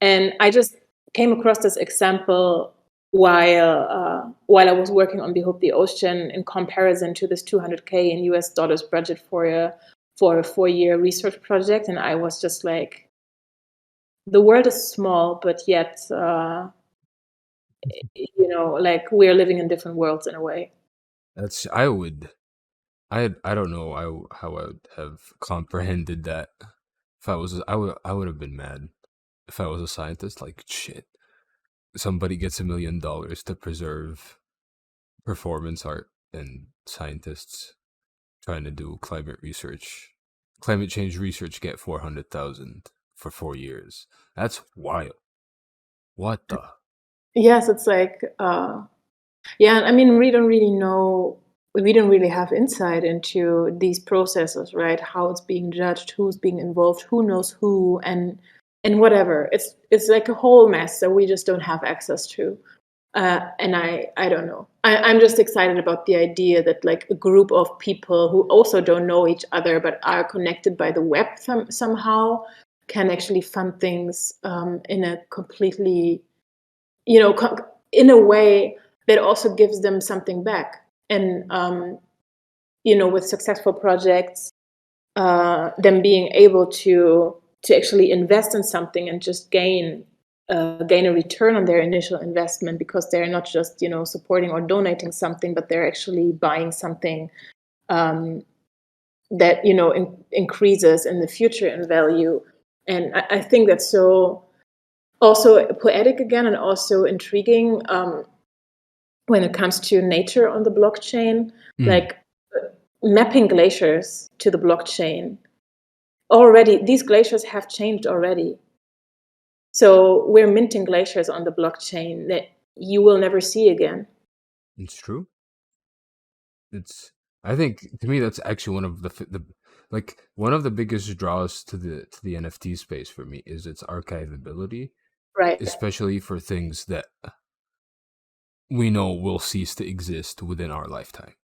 And I just came across this example while I was working on Behold the Ocean, in comparison to this 200K in US dollars budget for a 4-year research project. And I was just like, the world is small, but yet, you know, like, we're living in different worlds in a way. I don't know how I would have comprehended that. If I would have been mad if I was a scientist. Like, shit, somebody gets $1 million to preserve performance art, and scientists trying to do climate change research get 400,000 for 4 years. That's wild. What the? Yes, it's like, yeah, I mean, we don't really know, we don't really have insight into these processes, right? How it's being judged, who's being involved, who knows who, and whatever. It's like a whole mess that we just don't have access to. And I don't know. I'm just excited about the idea that, like, a group of people who also don't know each other but are connected by the web somehow can actually fund things in a completely, you know, in a way that also gives them something back. And you know, with successful projects, them being able to actually invest in something and just gain a return on their initial investment, because they're not just, you know, supporting or donating something, but they're actually buying something that, you know, increases in the future in value. And I think that's so also poetic again, and also intriguing when it comes to nature on the blockchain, Mm. like mapping glaciers to the blockchain. Already, these glaciers have changed already. So we're minting glaciers on the blockchain that you will never see again. It's true. It's I think, to me, that's actually one of one of the biggest draws to the NFT space for me is its archivability, Right. especially for things that we know will cease to exist within our lifetime,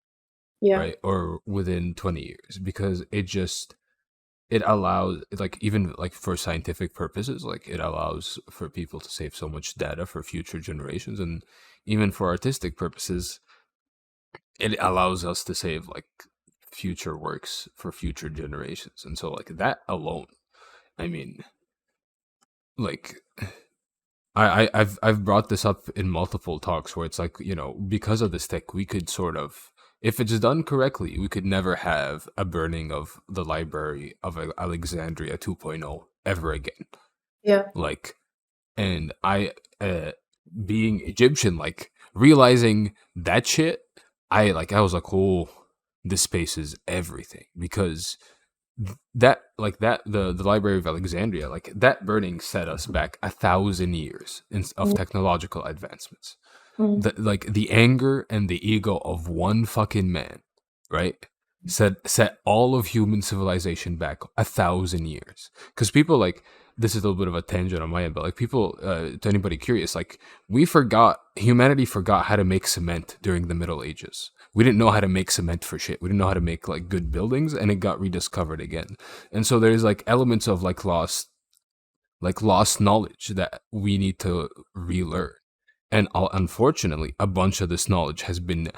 Yeah. right? Or within 20 years, because it allows, like, even like for scientific purposes, like, it allows for people to save so much data for future generations, and even for artistic purposes, it allows us to save, like, future works for future generations. And so, like, that alone, I mean, like, I've brought this up in multiple talks where it's like, you know, because of this tech, we could sort of, if it's done correctly, we could never have a burning of the Library of Alexandria 2.0 ever again. Yeah. Like, and being Egyptian, like, realizing that shit, I was like, oh, this space is everything, because the Library of Alexandria, like that burning set us back 1,000 years of Mm, technological advancements. mm, The anger and the ego of one fucking man, right? Set all of human civilization back 1,000 years. Because people like this is a little bit of a tangent on my end, but like people, to anybody curious, like humanity forgot how to make cement during the Middle Ages. We didn't know how to make cement for shit. We didn't know how to make like good buildings, and it got rediscovered again. And so there's like elements of lost knowledge that we need to relearn. And unfortunately, a bunch of this knowledge has been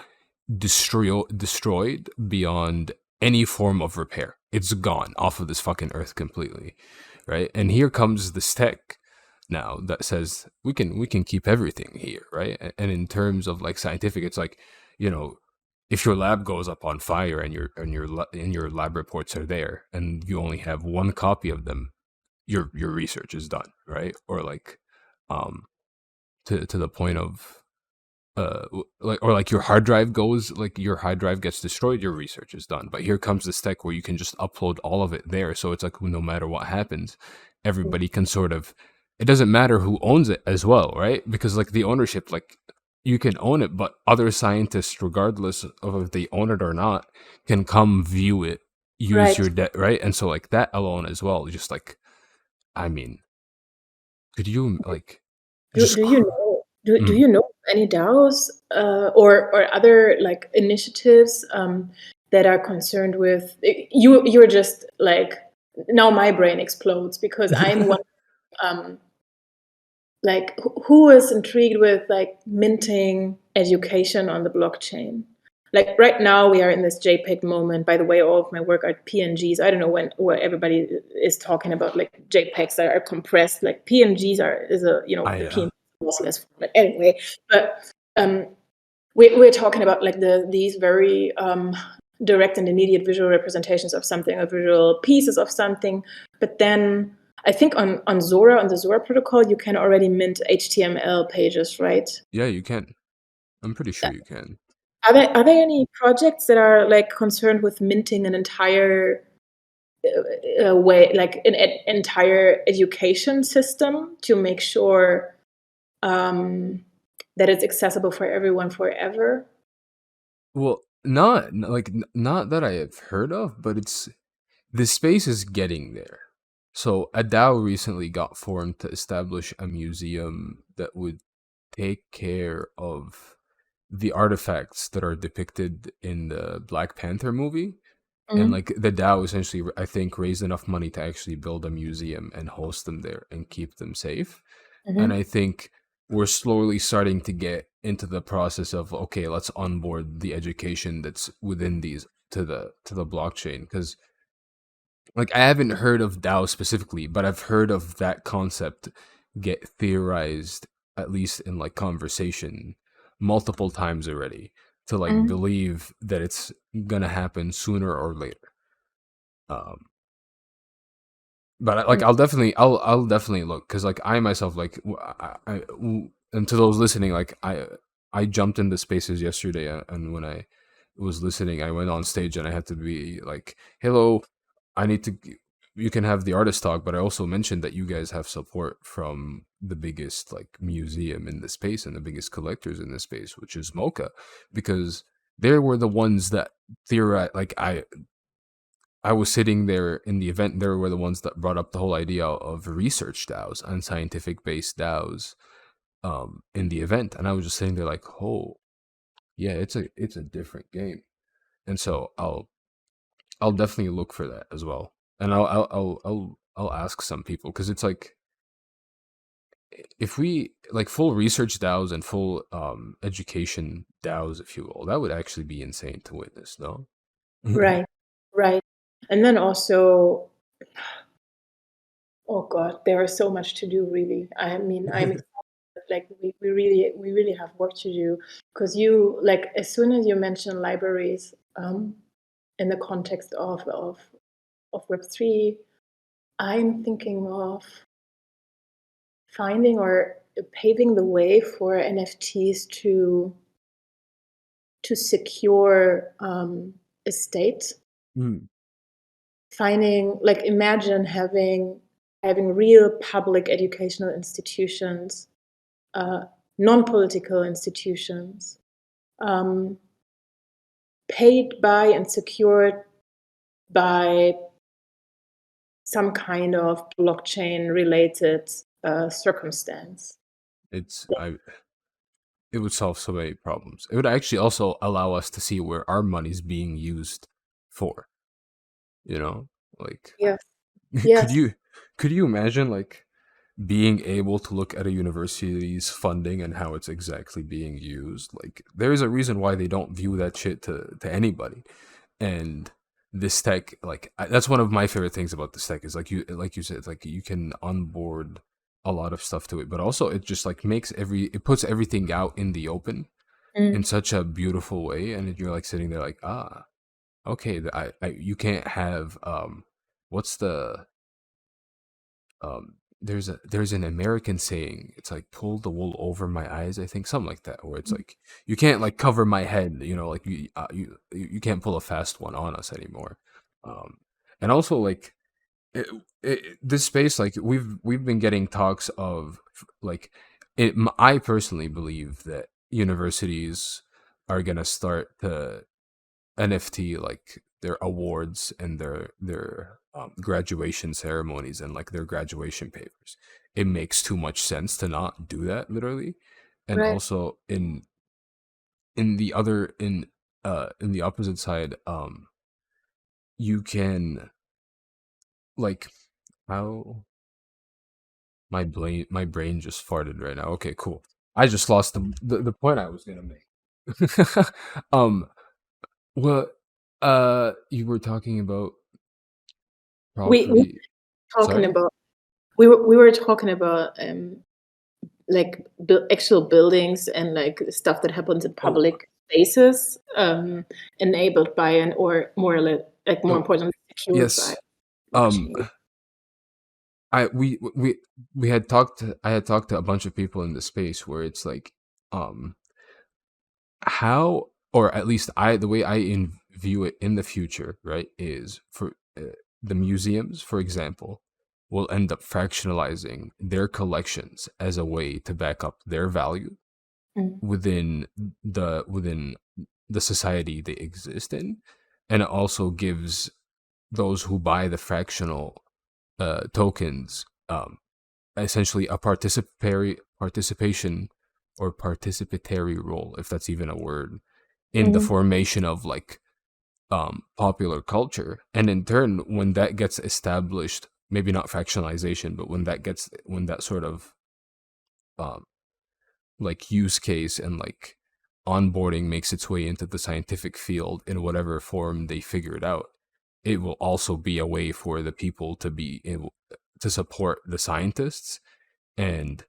destroyed beyond any form of repair. It's gone off of this fucking earth completely, right? And here comes this tech now that says we can keep everything here, right? And in terms of like scientific, it's like, you know, if your lab goes up on fire and your lab reports are there and you only have one copy of them, your research is done, right? Or like um to the point of like your hard drive goes, like your hard drive gets destroyed, your research is done. But here comes this tech where you can just upload all of it there, so it's like no matter what happens, mm. everybody can sort of, it doesn't matter who owns it as well, right? Because like the ownership, like you can own it, but other scientists, regardless of if they own it or not, can come view it, use Right. your debt, right? And so like that alone as well, just like, I mean, could you like Do just do you know do mm. you know any DAOs, or other, like, initiatives, that are concerned with you're just like now my brain explodes because I'm one, um like, who is intrigued with, like, minting education on the blockchain? Like, right now, we are in this JPEG moment. By the way, all of my work are PNGs. I don't know where everybody is talking about, like, JPEGs that are compressed. Like, PNGs is a, the I PNG lossless format anyway. But, um, we're talking about, like, these very, direct and immediate visual representations of something, or visual pieces of something. But then I think on Zora, on the Zora protocol, you can already mint HTML pages, right? Yeah, you can. I'm pretty sure you can. Are there any projects that are, like, concerned with minting an entire way, like an entire education system to make sure, um, that it's accessible for everyone forever? Well, not that I have heard of, but it's the space is getting there. So a DAO recently got formed to establish a museum that would take care of the artifacts that are depicted in the Black Panther movie. And Mhm, like the DAO essentially, I think, raised enough money to actually build a museum and host them there and keep them safe. And mhm, I think we're slowly starting to get into the process of, okay, let's onboard the education that's within these to the blockchain. Because like I haven't heard of DAO specifically, but I've heard of that concept get theorized, at least in like conversation, multiple times already, to like mhm, believe that it's gonna happen sooner or later. Um, but mm, I'll definitely look, because like I myself, like and to those listening, like I jumped into spaces yesterday, and when I was listening, I went on stage and I had to be like, hello, I need to you can have the artist talk, but I also mentioned that you guys have support from the biggest like museum in the space and the biggest collectors in the space, which is Mocha, because they were the ones that theorize, like I was sitting there in the event. They were the ones that brought up the whole idea of research DAOs and scientific based DAOs in the event, and I was just sitting there like, oh yeah, it's a different game. And so I'll definitely look for that as well, and I'll ask some people, because it's like, if we like full research DAOs and full education DAOs, if you will, that would actually be insane to witness. No. right, right. And then also, oh god, there is so much to do, really. I mean, I'm excited, like, we really have work to do, because you, like, as soon as you mention libraries, in the context of Web3, I'm thinking of finding or paving the way for NFTs to secure, a state Mm. finding, like, imagine having real public educational institutions, non-political institutions, um, paid by and secured by some kind of blockchain related circumstance. It's I it would solve so many problems. It would actually also allow us to see where our money's being used for, you know? Like Yes. could Yes. you could you imagine like being able to look at a university's funding and how it's exactly being used? Like there's a reason why they don't view that shit to anybody. And this tech, like that's one of my favorite things about this tech is like you said, like you can onboard a lot of stuff to it, but also it just like it puts everything out in the open in Mm. such a beautiful way, and you're like sitting there like, okay, you can't have what's the there's an American saying, it's like pull the wool over my eyes, I think, something like that, where it's like you can't like cover my head, like you can't pull a fast one on us anymore. And also like this space, like we've been getting talks of like I personally believe that universities are gonna start to NFT like their awards and their graduation ceremonies and like their graduation papers. It makes too much sense to not do that literally, and Right. also in the opposite side, you can like how my brain just farted right now. Okay, cool. I just lost the point I was gonna make. um, well, you were talking about We property. talking Sorry? about we were talking about like actual buildings and like stuff that happens in Oh, public spaces, enabled by an or more oh, importantly secured by yes. Um, blockchain. I we had talked. I had talked to a bunch of people in the space where it's like, um, how, or at least the way view it in the future, right, is for the museums, for example, will end up fractionalizing their collections as a way to back up their value Mm, within within the society they exist in, and it also gives those who buy the fractional tokens essentially a participation or participatory role, if that's even a word, in the mhm, formation of like popular culture. And in turn, when that gets established, maybe not fractionalization, but when that sort of um, like use case and like onboarding makes its way into the scientific field in whatever form they figure it out, it will also be a way for the people to be able to support the scientists. And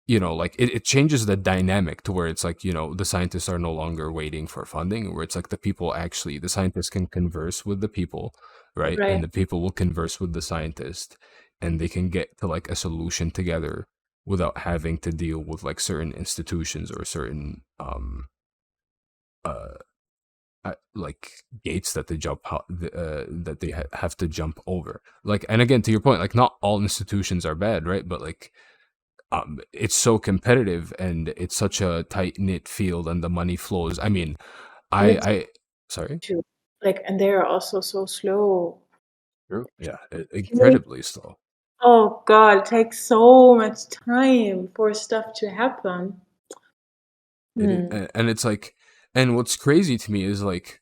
like it changes the dynamic to where it's like, the scientists are no longer waiting for funding, where it's like the scientists can converse with the people, right? right. And the people will converse with the scientist, and they can get to like a solution together without having to deal with like certain institutions or certain uh like gates that they that they have to jump over. Like, and again, to your point, like not all institutions are bad, right? But like it's so competitive and it's such a tight knit field, and the money flows. I mean, And it's I sorry. too like, and they are also so slow. True. Yeah, Really? incredibly slow. Oh god, it takes so much time for stuff to happen. Hmm. And it's like, and what's crazy to me is like,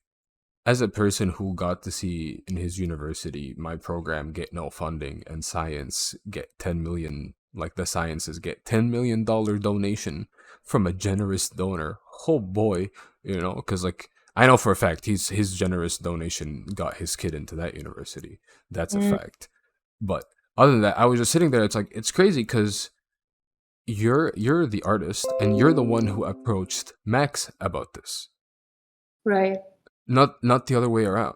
as a person who got to see in his university my program get no funding and science get 10 million, like the sciences get $10 million donation from a generous donor. Oh boy, because like I know for a fact his generous donation got his kid into that university. That's a Mm, fact. But other than that, I was just sitting there. It's like it's crazy because you're the artist and you're the one who approached Max about this, right. not the other way around.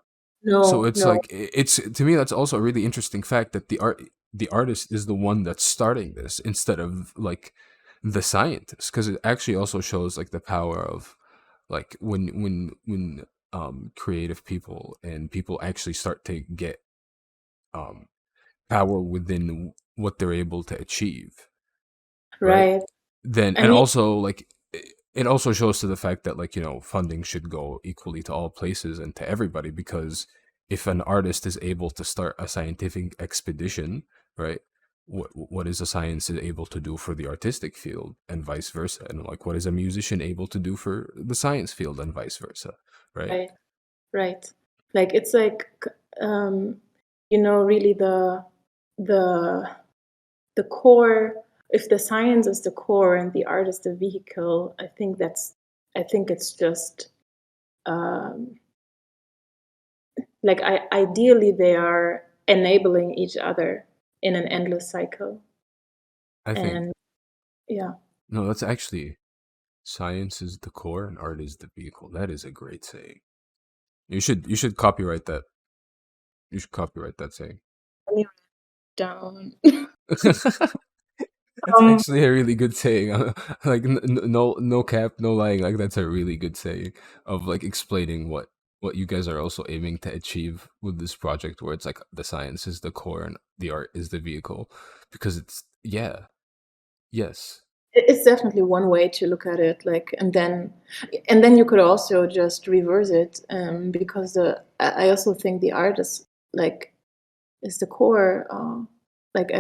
So No, it's no. like it's to me that's also a really interesting fact that the artist is the one that's starting this instead of like the scientist, because it actually also shows like the power of like when creative people and people actually start to get um power within what they're able to achieve, right? Right. Then I and mean, also like it also shows to the fact that like funding should go equally to all places and to everybody, because if an artist is able to start a scientific expedition, right, what is a science able to do for the artistic field and vice versa, and like what is a musician able to do for the science field and vice versa, right? right, right. Like it's like, um, really the the core. If the science is the core and the art is the vehicle, I think it's just, um, like ideally they are enabling each other in an endless cycle. I think And yeah, no, that's actually, science is the core and art is the vehicle. That is a great saying. You should copyright that. You should copyright that saying. let me write down. That's um, actually a really good saying. Like no cap, no lying. Like that's a really good saying of like explaining what you guys are also aiming to achieve with this project, where it's like the science is the core and the art is the vehicle, because it's yeah, yes, it's definitely one way to look at it. Like, and then you could also just reverse it, because I also think the art is like is the core, like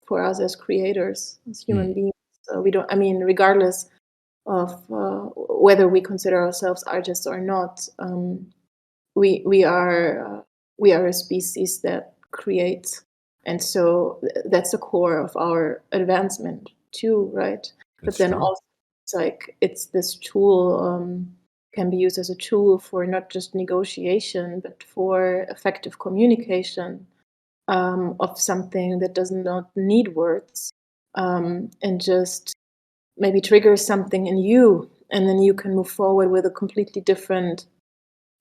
for us as creators, as human mm, beings. We don't. I mean, regardless of whether we consider ourselves artists or not, we are we are a species that creates, and so that's the core of our advancement too, right? But it's then true. also it's like it's this tool, can be used as a tool for not just negotiation but for effective communication, of something that does not need words, and just maybe triggers something in you, and then you can move forward with a completely different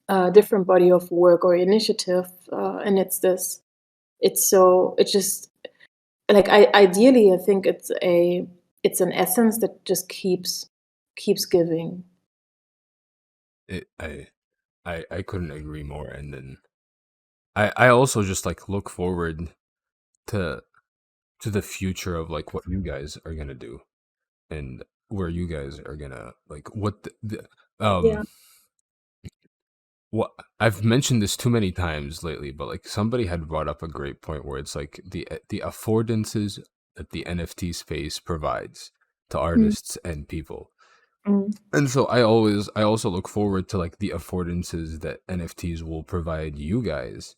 body of work or initiative. And it's just like ideally I think it's an essence that just keeps giving. It, I couldn't agree more. And then I also just like look forward to the future of like what you guys are gonna do, and where you guys are gonna like what Yeah. what I've mentioned this too many times lately, but like somebody had brought up a great point where it's like the affordances that the NFT space provides to Mm, artists and people. mm, And so I also look forward to like the affordances that NFTs will provide you guys,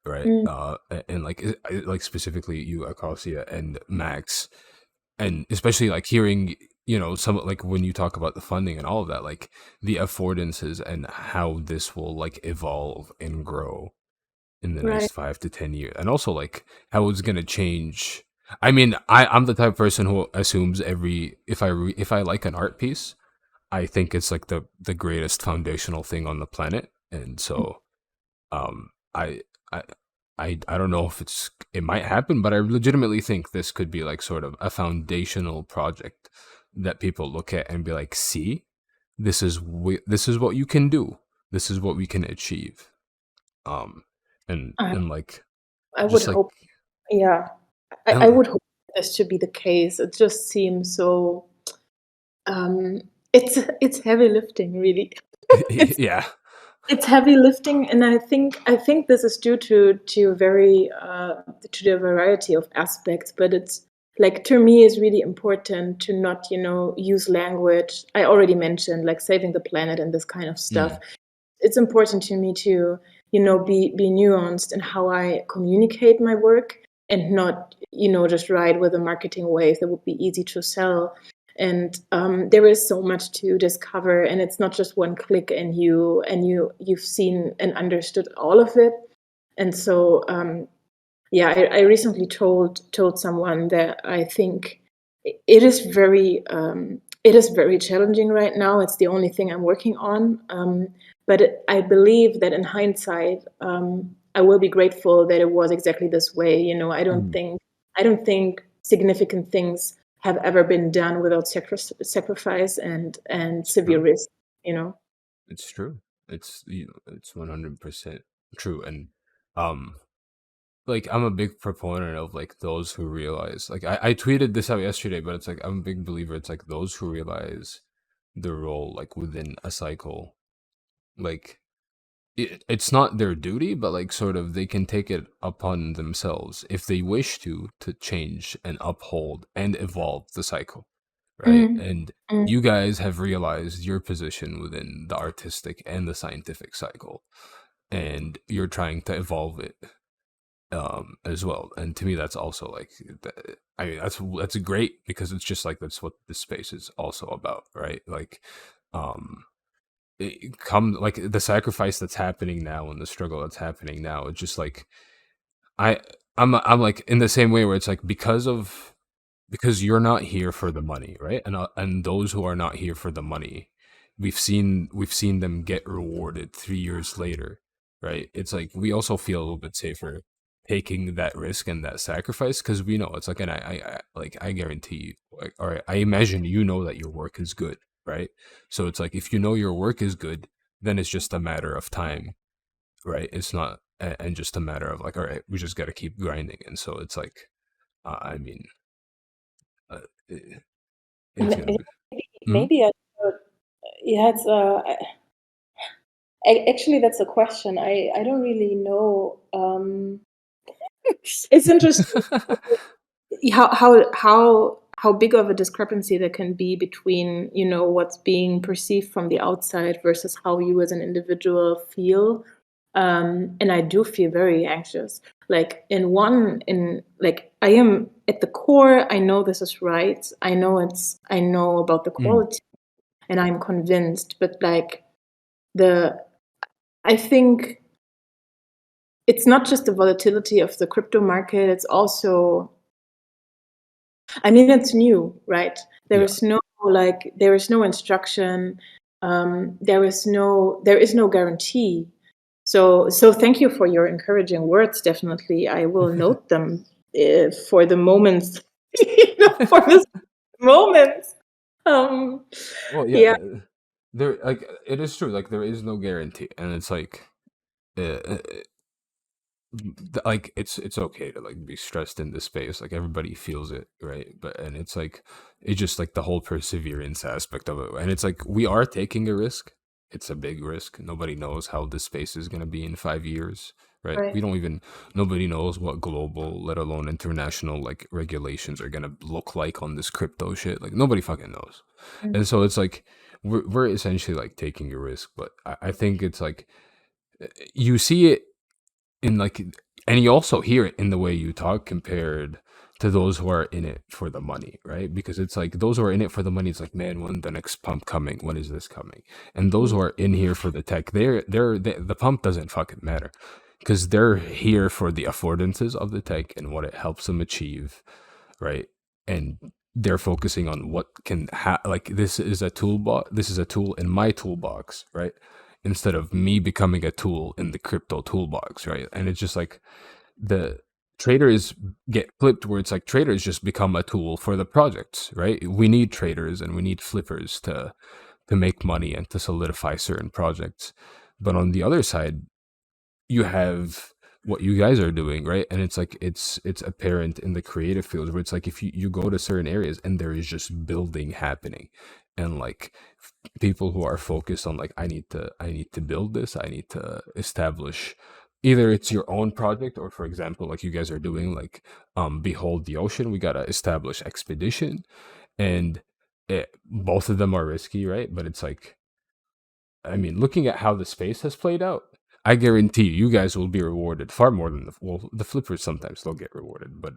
right? mm, And like like specifically you, Acacia and Max, and especially like hearing some like when you talk about the funding and all of that, like the affordances and how this will like evolve and grow in the right. next 5 to 10 years, and also like how it's gonna change. I mean, I'm the type of person who assumes every if I like an art piece, I think it's like the greatest foundational thing on the planet. And so um I I I don't know if it might happen, but I legitimately think this could be like sort of a foundational project that people look at and be like, "See, this is what you can do. This is what we can achieve." Um I, and like I would just like hope, yeah, I and would hope this to be the case. It just seems so, um it's heavy lifting, really. it's yeah. It's heavy lifting, and I think this is due to very to the variety of aspects. But it's like to me, it's really important to not use language. I already mentioned like saving the planet and this kind of stuff. Mm, It's important to me to be nuanced in how I communicate my work, and not just ride with a marketing wave that would be easy to sell. And there is so much to discover, and it's not just one click and you've seen and understood all of it. And so yeah, I recently told someone that I think it is very challenging right now. It's the only thing I'm working on, but I believe that in hindsight, I will be grateful that it was exactly this way. mm, I don't think significant things have ever been done without sacrifice and it's severe true. risk. You know. It's true. It's 100% true. And um like I'm a big proponent of like those who realize, like I tweeted this out yesterday, but it's like I'm a big believer. It's like those who realize the role like within a cycle, like it's not their duty, but like sort of they can take it upon themselves if they wish to change and uphold and evolve the cycle, right? Mm. And Mm. you guys have realized your position within the artistic and the scientific cycle, and you're trying to evolve it as well. And to me that's also like I mean that's great, because it's just like that's what this space is also about, right? Like um it come like the sacrifice that's happening now and the struggle that's happening now, it's just like I I'm like in the same way where it's like because you're not here for the money, right? And those who are not here for the money, we've seen them get rewarded 3 years later, right? It's like we also feel a little bit safer taking that risk and that sacrifice, because we know it's like, and I like I guarantee you, like, all right, I imagine you know that your work is good, right? So it's like if you know your work is good, then it's just a matter of time, right? It's not, and just a matter of like, all right, we just got to keep grinding, and so it's like, I mean, it, it's gonna be. Mhm. Maybe I should, yeah, it's actually that's a question. I don't really know. It's interesting how big of a discrepancy there can be between, you know, what's being perceived from the outside versus how you as an individual feel. And I do feel very anxious. Like like I am at the core, I know this is right. I know about the Mm, quality, and I'm convinced, but like the I think it's not just the volatility of the crypto market, it's also, I mean, it's new, right? yeah. There is no instruction. There is no guarantee. So thank you for your encouraging words. Definitely, I will note them for the moments, you know, for this moment. Um, Well, yeah, yeah, there like it is true. Like there is no guarantee, and it's like, uh, like it's okay to like be stressed in this space. Like everybody feels it, right? But and it's like it's just like the whole perseverance aspect of it, and it's like we are taking a risk. It's a big risk. Nobody knows how this space is gonna be in 5 years, right? right. We don't even nobody knows what global, let alone international, like regulations are gonna look like on this crypto shit. Like nobody fucking knows, Mm. and so it's like we're essentially like taking a risk. But I think it's like you see it in like, and you also hear it in the way you talk compared to those who are in it for the money, right? Because it's like those who are in it for the money, it's like, man, when the next pump coming, when is this coming? And those who are in here for the tech, the pump doesn't fucking matter, because they're here for the affordances of the tech and what it helps them achieve, right? And they're focusing on what can like this is a toolbox, this is a tool in my toolbox, right? Instead of me becoming a tool in the crypto toolbox, right? And it's just like the traders get flipped, where it's like traders just become a tool for the projects, right? We need traders and we need flippers to make money and to solidify certain projects. But on the other side, you have what you guys are doing, right? And it's like it's apparent in the creative fields, where it's like if you go to certain areas and there is just building happening, and like people who are focused on like, I need to build this, I need to establish, either it's your own project, or for example like you guys are doing, like behold the ocean, we gotta establish expedition. And both of them are risky, right? But it's like, I mean, looking at how the space has played out, I guarantee you guys will be rewarded far more than the flippers. Sometimes they'll get rewarded, but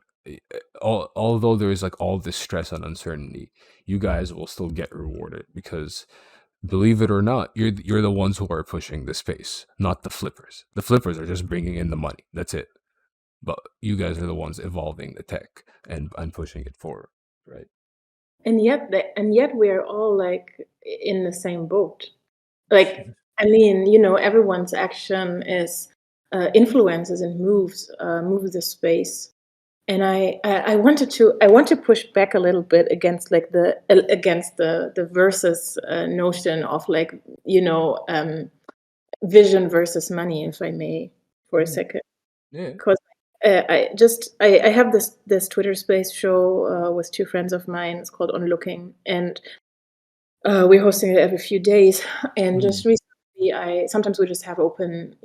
although there is like all this stress and uncertainty, you guys will still get rewarded, because believe it or not, you're the ones who are pushing the space, not the flippers. The flippers are just bringing in the money. That's it. But you guys are the ones evolving the tech and pushing it forward, right? And yet we're all like in the same boat. Like, I mean, you know, everyone's action is influences and moves the space. And I want to push back a little bit against like the versus notion of like, you know, vision versus money, if I may, for a Mm, second. yeah. I have this Twitter space show with two friends of mine. It's called On Looking, and we're hosting it every few days. And just Mm, recently, I sometimes we just have open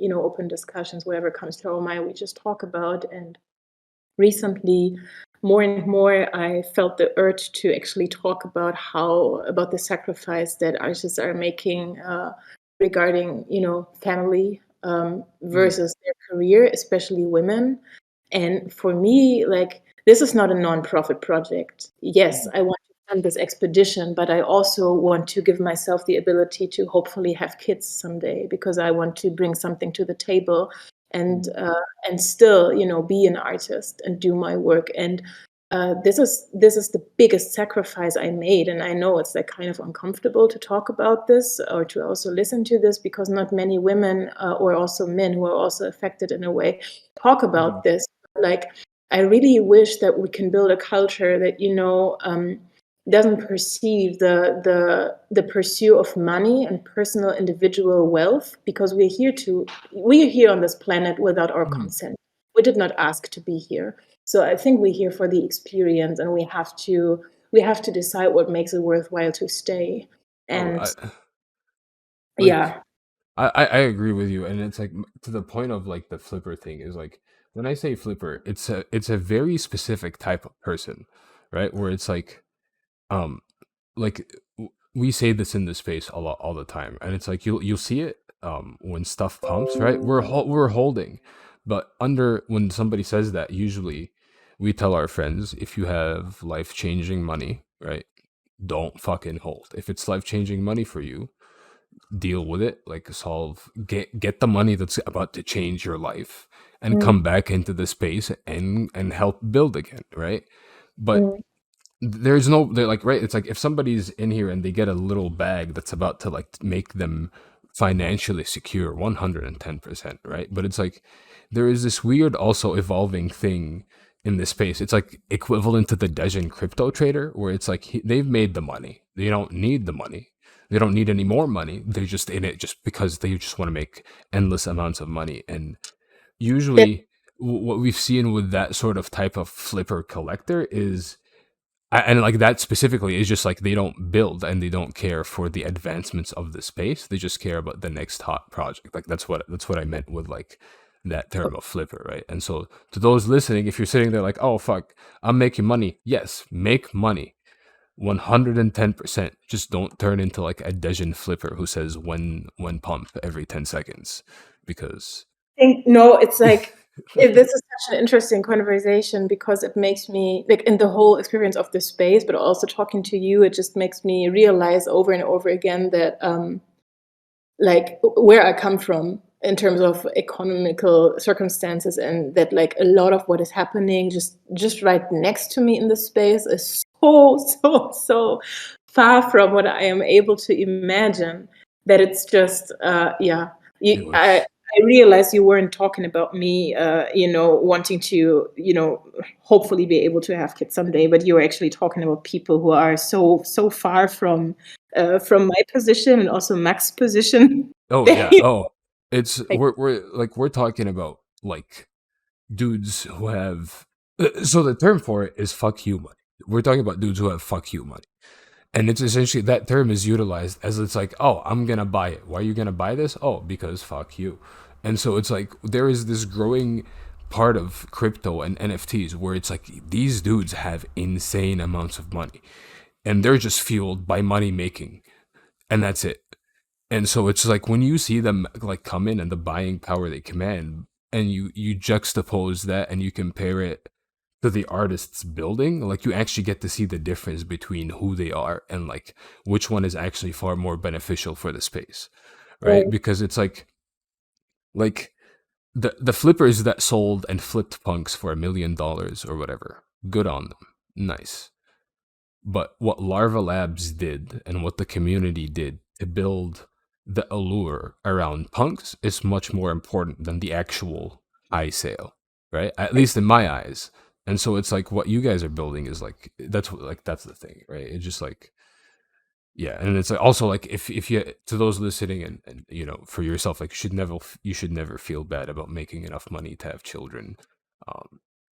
discussions, whatever comes to our mind, we just talk about. And recently, more and more, I felt the urge to actually talk about the sacrifice that artists are making regarding family mm, versus their career, especially women. And for me, like, this is not a non-profit project. Yes, mm, I want to fund this expedition, but I also want to give myself the ability to hopefully have kids someday, because I want to bring something to the table and mm. uh, and still, be an artist and do my work. And this is the biggest sacrifice I made, and I know it's like kind of uncomfortable to talk about this or to also listen to this, because not many women or also men who are also affected in a way talk Mhm. about this. Like, I really wish that we can build a culture that doesn't perceive the pursuit of money and personal individual wealth, because we're here on this planet without our Mhm. consent. We did not ask to be here. So I think we're here for the experience, and we have to decide what makes it worthwhile to stay. Oh, And like yeah. I agree with you, and it's like to the point of like the flipper thing is like when I say flipper, it's a very specific type of person, right? Where it's um like we say this in the space a lot all the time, and it's like you'll see it when stuff pumps, right? We're holding, but under when somebody says that, usually we tell our friends, if you have life changing money, right? Don't fucking hold. If it's life changing money for you, deal with it, like get the money that's about to change your life and Mm, come back into the space and help build again, right? But mm, they're like, right, it's like if somebody's in here and they get a little bag that's about to like make them financially secure 110%, right? But it's like there is this weird also evolving thing in this space. It's like equivalent to the Dejin crypto trader, where it's like they've made the money, they don't need the money, they don't need any more money, they're just in it just because they just want to make endless amounts of money. And that- usually what we've seen with that sort of type of flipper collector is and like that specifically is just like they don't build and they don't care for the advancements of the space. They just care about the next hot project. Like that's what I meant with like that term of flipper, right? And so to those listening, if you're sitting there like, oh fuck, I'm making money. Yes, make money. 110%. Just don't turn into like a Dejin flipper who says when pump every 10 seconds. Because no, it's like, this is such an interesting conversation, because it makes me, like, in the whole experience of the space, but also talking to you, it just makes me realize over and over again that like where I come from in terms of economical circumstances, and that like a lot of what is happening just right next to me in the space is so so far from what I am able to imagine, that it's just yeah. it you, I, was I realize you weren't talking about me, wanting to, hopefully be able to have kids someday, but you were actually talking about people who are so far from my position and also Max's position. oh yeah. Oh, it's Like, we're talking about like dudes who have so the term for it is fuck you money. We're talking about dudes who have fuck you money. And it's essentially that term is utilized as it's like, oh, I'm gonna buy it. Why are you gonna buy this? Oh, because fuck you. And so it's like there is this growing part of crypto and NFTs where it's like these dudes have insane amounts of money and they're just fueled by money making and that's it. And so it's like when you see them like come in and the buying power they command, and you juxtapose that and you compare it to the artist's building, like you actually get to see the difference between who they are and like which one is actually far more beneficial for the space, right? mm, Because it's like the flippers that sold and flipped punks for $1 million or whatever, good on them, nice. But what Larva Labs did and what the community did to build the allure around punks is much more important than the actual high sale, right? At least in my eyes. And so it's like what you guys are building is like that's the thing, right? It's just like yeah, and it's like also like if you to those listening and for yourself, like you should never feel bad about making enough money to have children.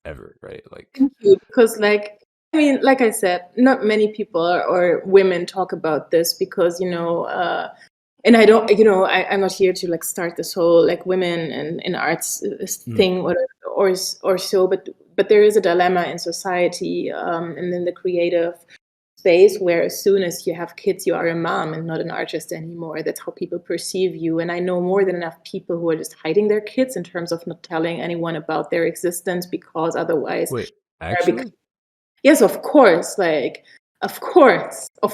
ever, right? Like, Thank you, because I mean, like I said, not many people or women talk about this because, and I don't, I'm not here to like start this whole like women and arts mm, thing or so, but there is a dilemma in society, and in the creative space where as soon as you have kids, you are a mom and not an artist anymore. That's how people perceive you. And I know more than enough people who are just hiding their kids in terms of not telling anyone about their existence because otherwise wait, they're actually, yes, of course, like, of course. I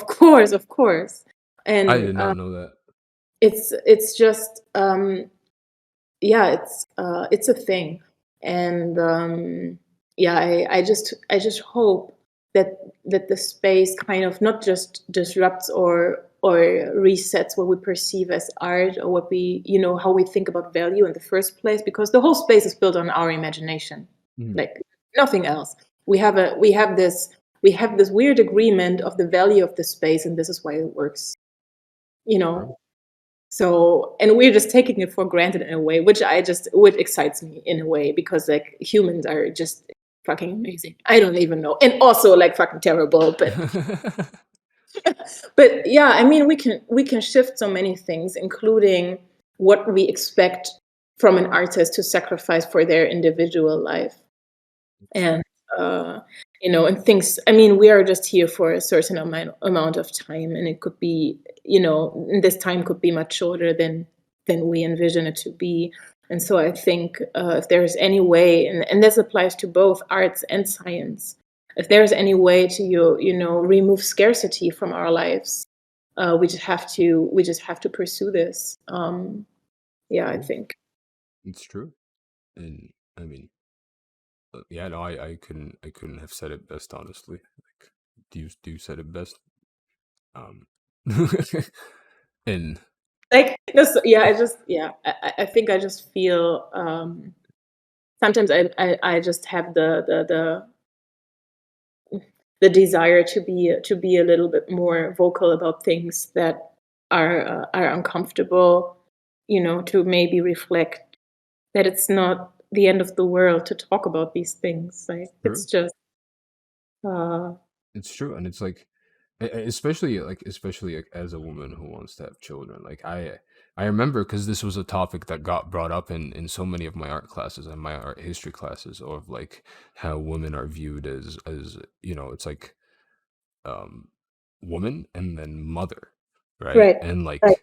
And did not know that. it's just yeah, it's a thing. And yeah, I just hope that the space kind of not just disrupts or resets what we perceive as art or what we, how we think about value in the first place, because the whole space is built on our imagination, Mm, like nothing else. We have this weird agreement of the value of the space, and this is why it works, you true. know. So, and we're just taking it for granted in a way, which excites me in a way, because like humans are just fucking amazing. I don't even know, and also like fucking terrible, but yeah, I mean, we can shift so many things, including what we expect from an artist to sacrifice for their individual life. And uh, and things, I mean, we are just here for a certain amount of time, and it could be, and this time could be much shorter than we envision it to be. And so I think, if there's any way, and this applies to both arts and science, if there's any way to remove scarcity from our lives, we just have to pursue this. Yeah, I True. think. It's true. And I mean, yeah, no, I couldn't have said it best, honestly. Like, do you said it best. Um, and Like this, yeah, I think I just feel, sometimes I just have the desire to be a little bit more vocal about things that are uncomfortable, to maybe reflect that it's not the end of the world to talk about these things. Like it's true. just uh It's true, and it's like, especially like as a woman who wants to have children. Like, I remember, because this was a topic that got brought up in so many of my art classes and my art history classes, of like how women are viewed as it's like, um woman and then mother, right? right, And right,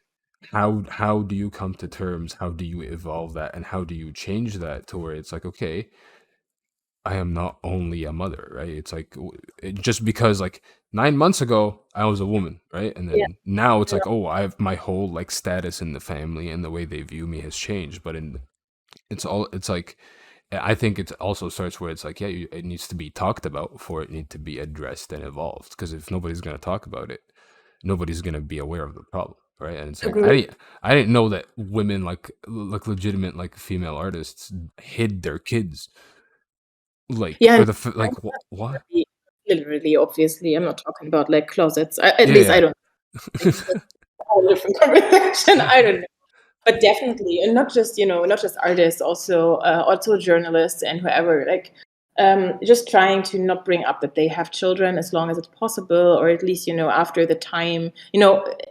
like, how do you come to terms, how do you evolve that, and how do you change that to where it's like, okay, I am not only a mother, right? It's like, just because like 9 months ago I was a woman, right? And yeah, then now it's yeah, like, oh, I have my whole like status in the family and the way they view me has changed. But it's like, I think it also starts where it's like, yeah, it needs to be talked about before it need to be addressed and evolved. Because if nobody's gonna talk about it, nobody's gonna be aware of the problem, right? And it's like, I agree. didn't I didn't know that women, like legitimate like female artists, hid their kids, like, Yeah, or and like, what? literally, literally, obviously, I'm not talking about like closets. At Yeah, least I yeah. don't think that's a whole different conversation. I don't know. But definitely, and not just artists, also journalists and whoever, like, just trying to not bring up that they have children as long as it's possible, or at least, after the time,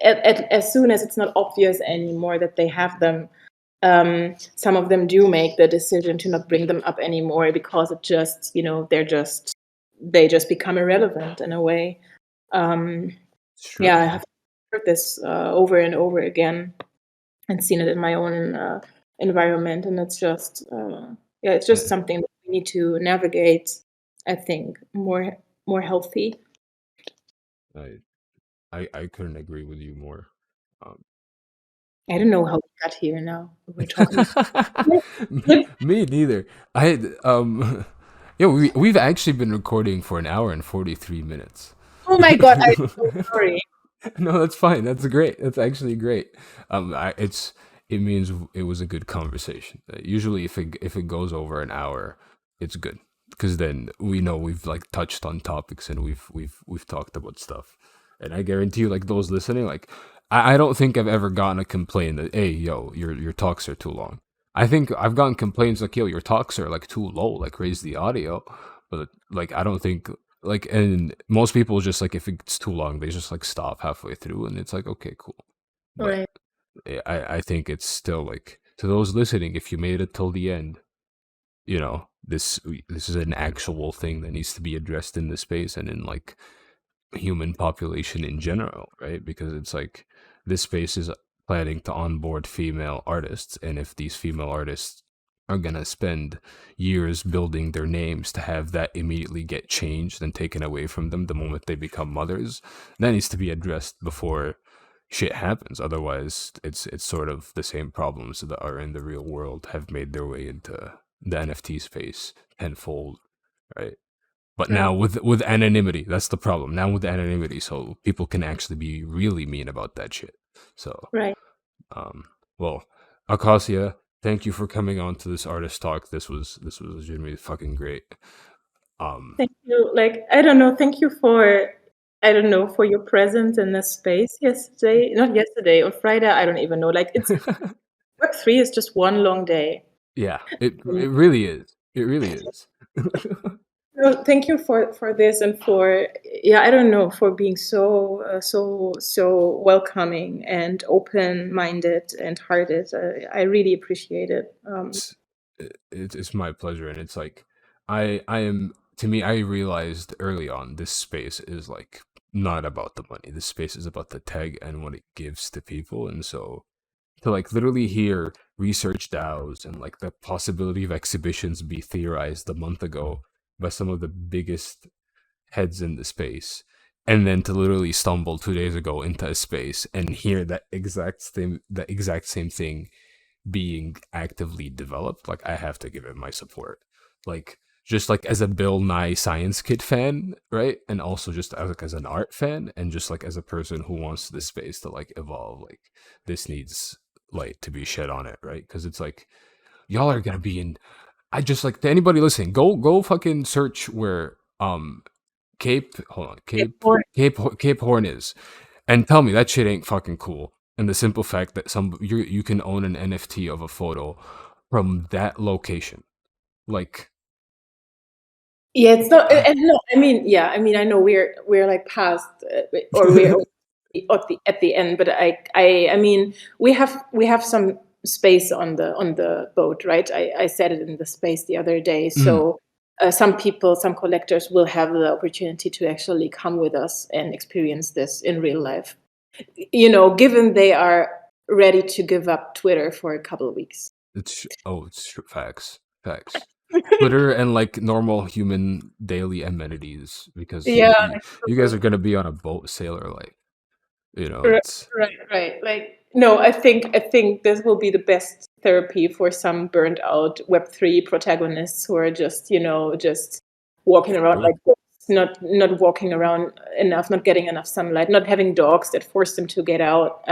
as soon as it's not obvious anymore that they have them. Some of them do make the decision to not bring them up anymore because it just, they just become irrelevant in a way. um, It's true. yeah, I have heard this over and over again and seen it in my own environment, and it's just yeah, it's just Eh, something that we need to navigate, I think, more healthy. I I couldn't agree with you more. Um, I don't know how we got here now. We're talking about me neither. I had, yeah, we've actually been recording for an hour and 43 minutes. oh my god, I'm so sorry. No, that's fine. That's great. That's actually great. It means it was a good conversation. Usually, if it goes over an hour, it's good, because then we know we've like touched on topics and we've talked about stuff. And I guarantee you, like those listening, like, I don't think I've ever gotten a complaint that, hey, yo, your talks are too long. I think I've gotten complaints like, "Yo, your talks are like too low. Like, raise the audio." But like, I don't think like, and most people just like if it's too long, they just like stop halfway through, and it's like, okay, cool. But Right. I think it's still like to those listening, if you made it till the end, you know, this is an actual thing that needs to be addressed in the space and in like human population in general, right? Because it's like this space is planning to onboard female artists, and if these female artists are gonna spend years building their names to have that immediately get changed and taken away from them the moment they become mothers, that needs to be addressed before shit happens. Otherwise, it's sort of the same problems that are in the real world have made their way into the NFT space tenfold, right? But Right. now with anonymity, that's the problem. Now with anonymity, so people can actually be really mean about that shit. So, Right. um, well, Akasia, thank you for coming on to this artist talk. This was legitimately fucking great. Um, Thank you. Like, I don't know, thank you for, I don't know, for your presence in this space yesterday. Not yesterday, on Friday, I don't even know. Like, it's Web3 is just one long day. yeah, it really is. It really is. No, thank you for this and for, yeah, I don't know, for being so welcoming and open-minded and hearted. I really appreciate it. It's my pleasure, and it's like I am to me. I realized early on this space is like not about the money. This space is about the tag and what it gives to people, and so to like literally hear research DAOs and like the possibility of exhibitions be theorized a month ago by some of the biggest heads in the space, and then to literally stumble 2 days ago into a space and hear that exact same thing being actively developed, like I have to give it my support. Like just like as a Bill Nye Science Kid fan, right? And also just as like as an art fan and just like as a person who wants this space to like evolve, like this needs light to be shed on it, right? Because it's like y'all are gonna be in. I just like to anybody listening, go fucking search where Cape hold on Cape Horn is, and tell me that shit ain't fucking cool. And the simple fact that you can own an NFT of a photo from that location, like, Yeah, it's not, uh, and no, I mean, yeah, I mean, I know we're like past, or we're at the end, but I mean, we have some space on the boat, right? I said it in the space the other day. mm, So some people, some collectors will have the opportunity to actually come with us and experience this in real life. You know, given they are ready to give up Twitter for a couple of weeks. it's facts. Twitter and like normal human daily amenities because Yeah, you guys are gonna be on a boat sailor, like right, it's right. Like, no, I think this will be the best therapy for some burnt out Web3 protagonists who are just, just walking around true. like this, not walking around enough, not getting enough sunlight, not having dogs that force them to get out.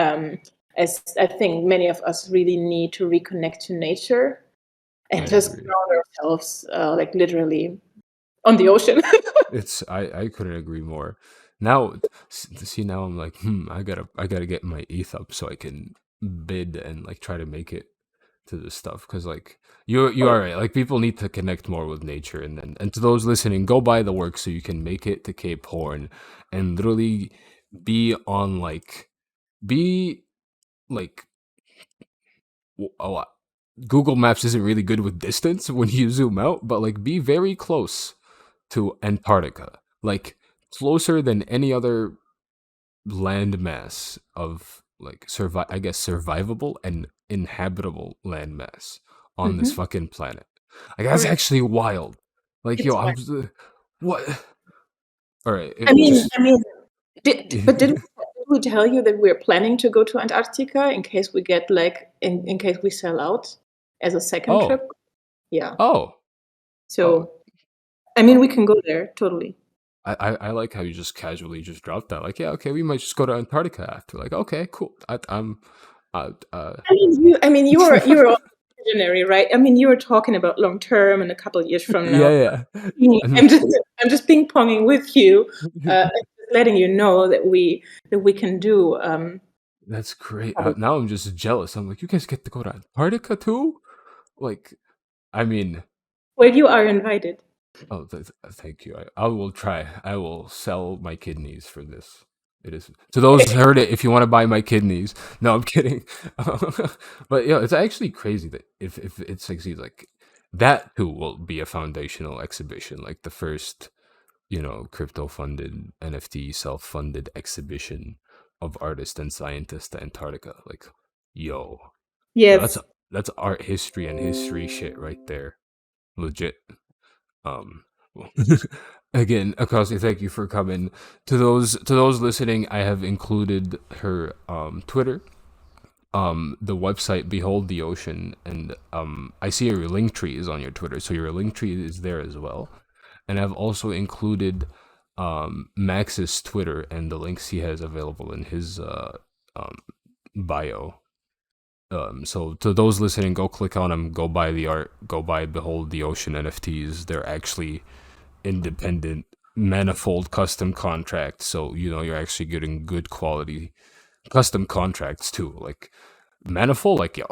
As I think many of us really need to reconnect to nature I and just agree. ground ourselves, like literally on the ocean. It's I couldn't agree more. Now see now I'm like, I gotta get my ETH up so I can bid and like try to make it to this stuff because like you are right. Like people need to connect more with nature, and then and to those listening, go buy the work so you can make it to Cape Horn and literally be on be like oh, Google Maps isn't really good with distance when you zoom out, but like be very close to Antarctica, like closer than any other landmass of like I guess survivable and inhabitable landmass on this Mhm. fucking planet. Like that's Right. actually wild. Like yo, It's I'm fine. just, what? All right, I mean, just I mean, did we tell you that we're planning to go to Antarctica in case we get like in case we sell out as a second oh trip? Yeah. oh oh. So I mean, we can go there totally. I like how you just casually just dropped that. Like, yeah, okay, we might just go to Antarctica after. Like, okay, cool. I'm, I mean, you were also visionary, right? I mean, you were talking about long term and a couple of years from now. yeah, yeah. I'm just ping ponging with you, and just letting you know that we can do. That's great. Now I'm just jealous. I'm like, you guys get to go to Antarctica too? like, I mean, Well, you are invited. oh, thank you. I will try. I will sell my kidneys for this. It is to those heard it. If you want to buy my kidneys, no, I'm kidding. But yeah, it's actually crazy that if it succeeds, like that too will be a foundational exhibition, like the first, crypto funded NFT self funded exhibition of artists and scientists to Antarctica. Like, yo, that's Yes. that's art history and history shit right there, legit. Um, Again, Akasi, thank you for coming. To those listening, I have included her Twitter, the website Behold the Ocean, and I see your link tree is on your Twitter, so your link tree is there as well. And I've also included Max's Twitter and the links he has available in his um, bio. So to those listening, go click on them, go buy the art, go buy Behold the Ocean NFTs. They're actually independent manifold custom contracts, so you're actually getting good quality custom contracts too. Like manifold, like yo,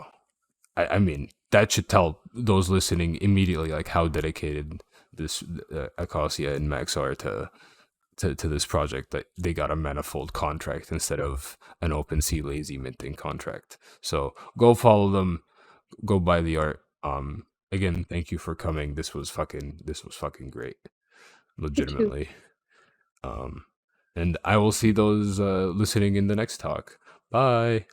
I mean that should tell those listening immediately like how dedicated this Acacia and Max are to this project, that they got a manifold contract instead of an OpenSea lazy minting contract. So go follow them, go buy the art. Again, thank you for coming. This was fucking great, Thank you. legitimately. Um, and I will see those listening in the next talk. Bye.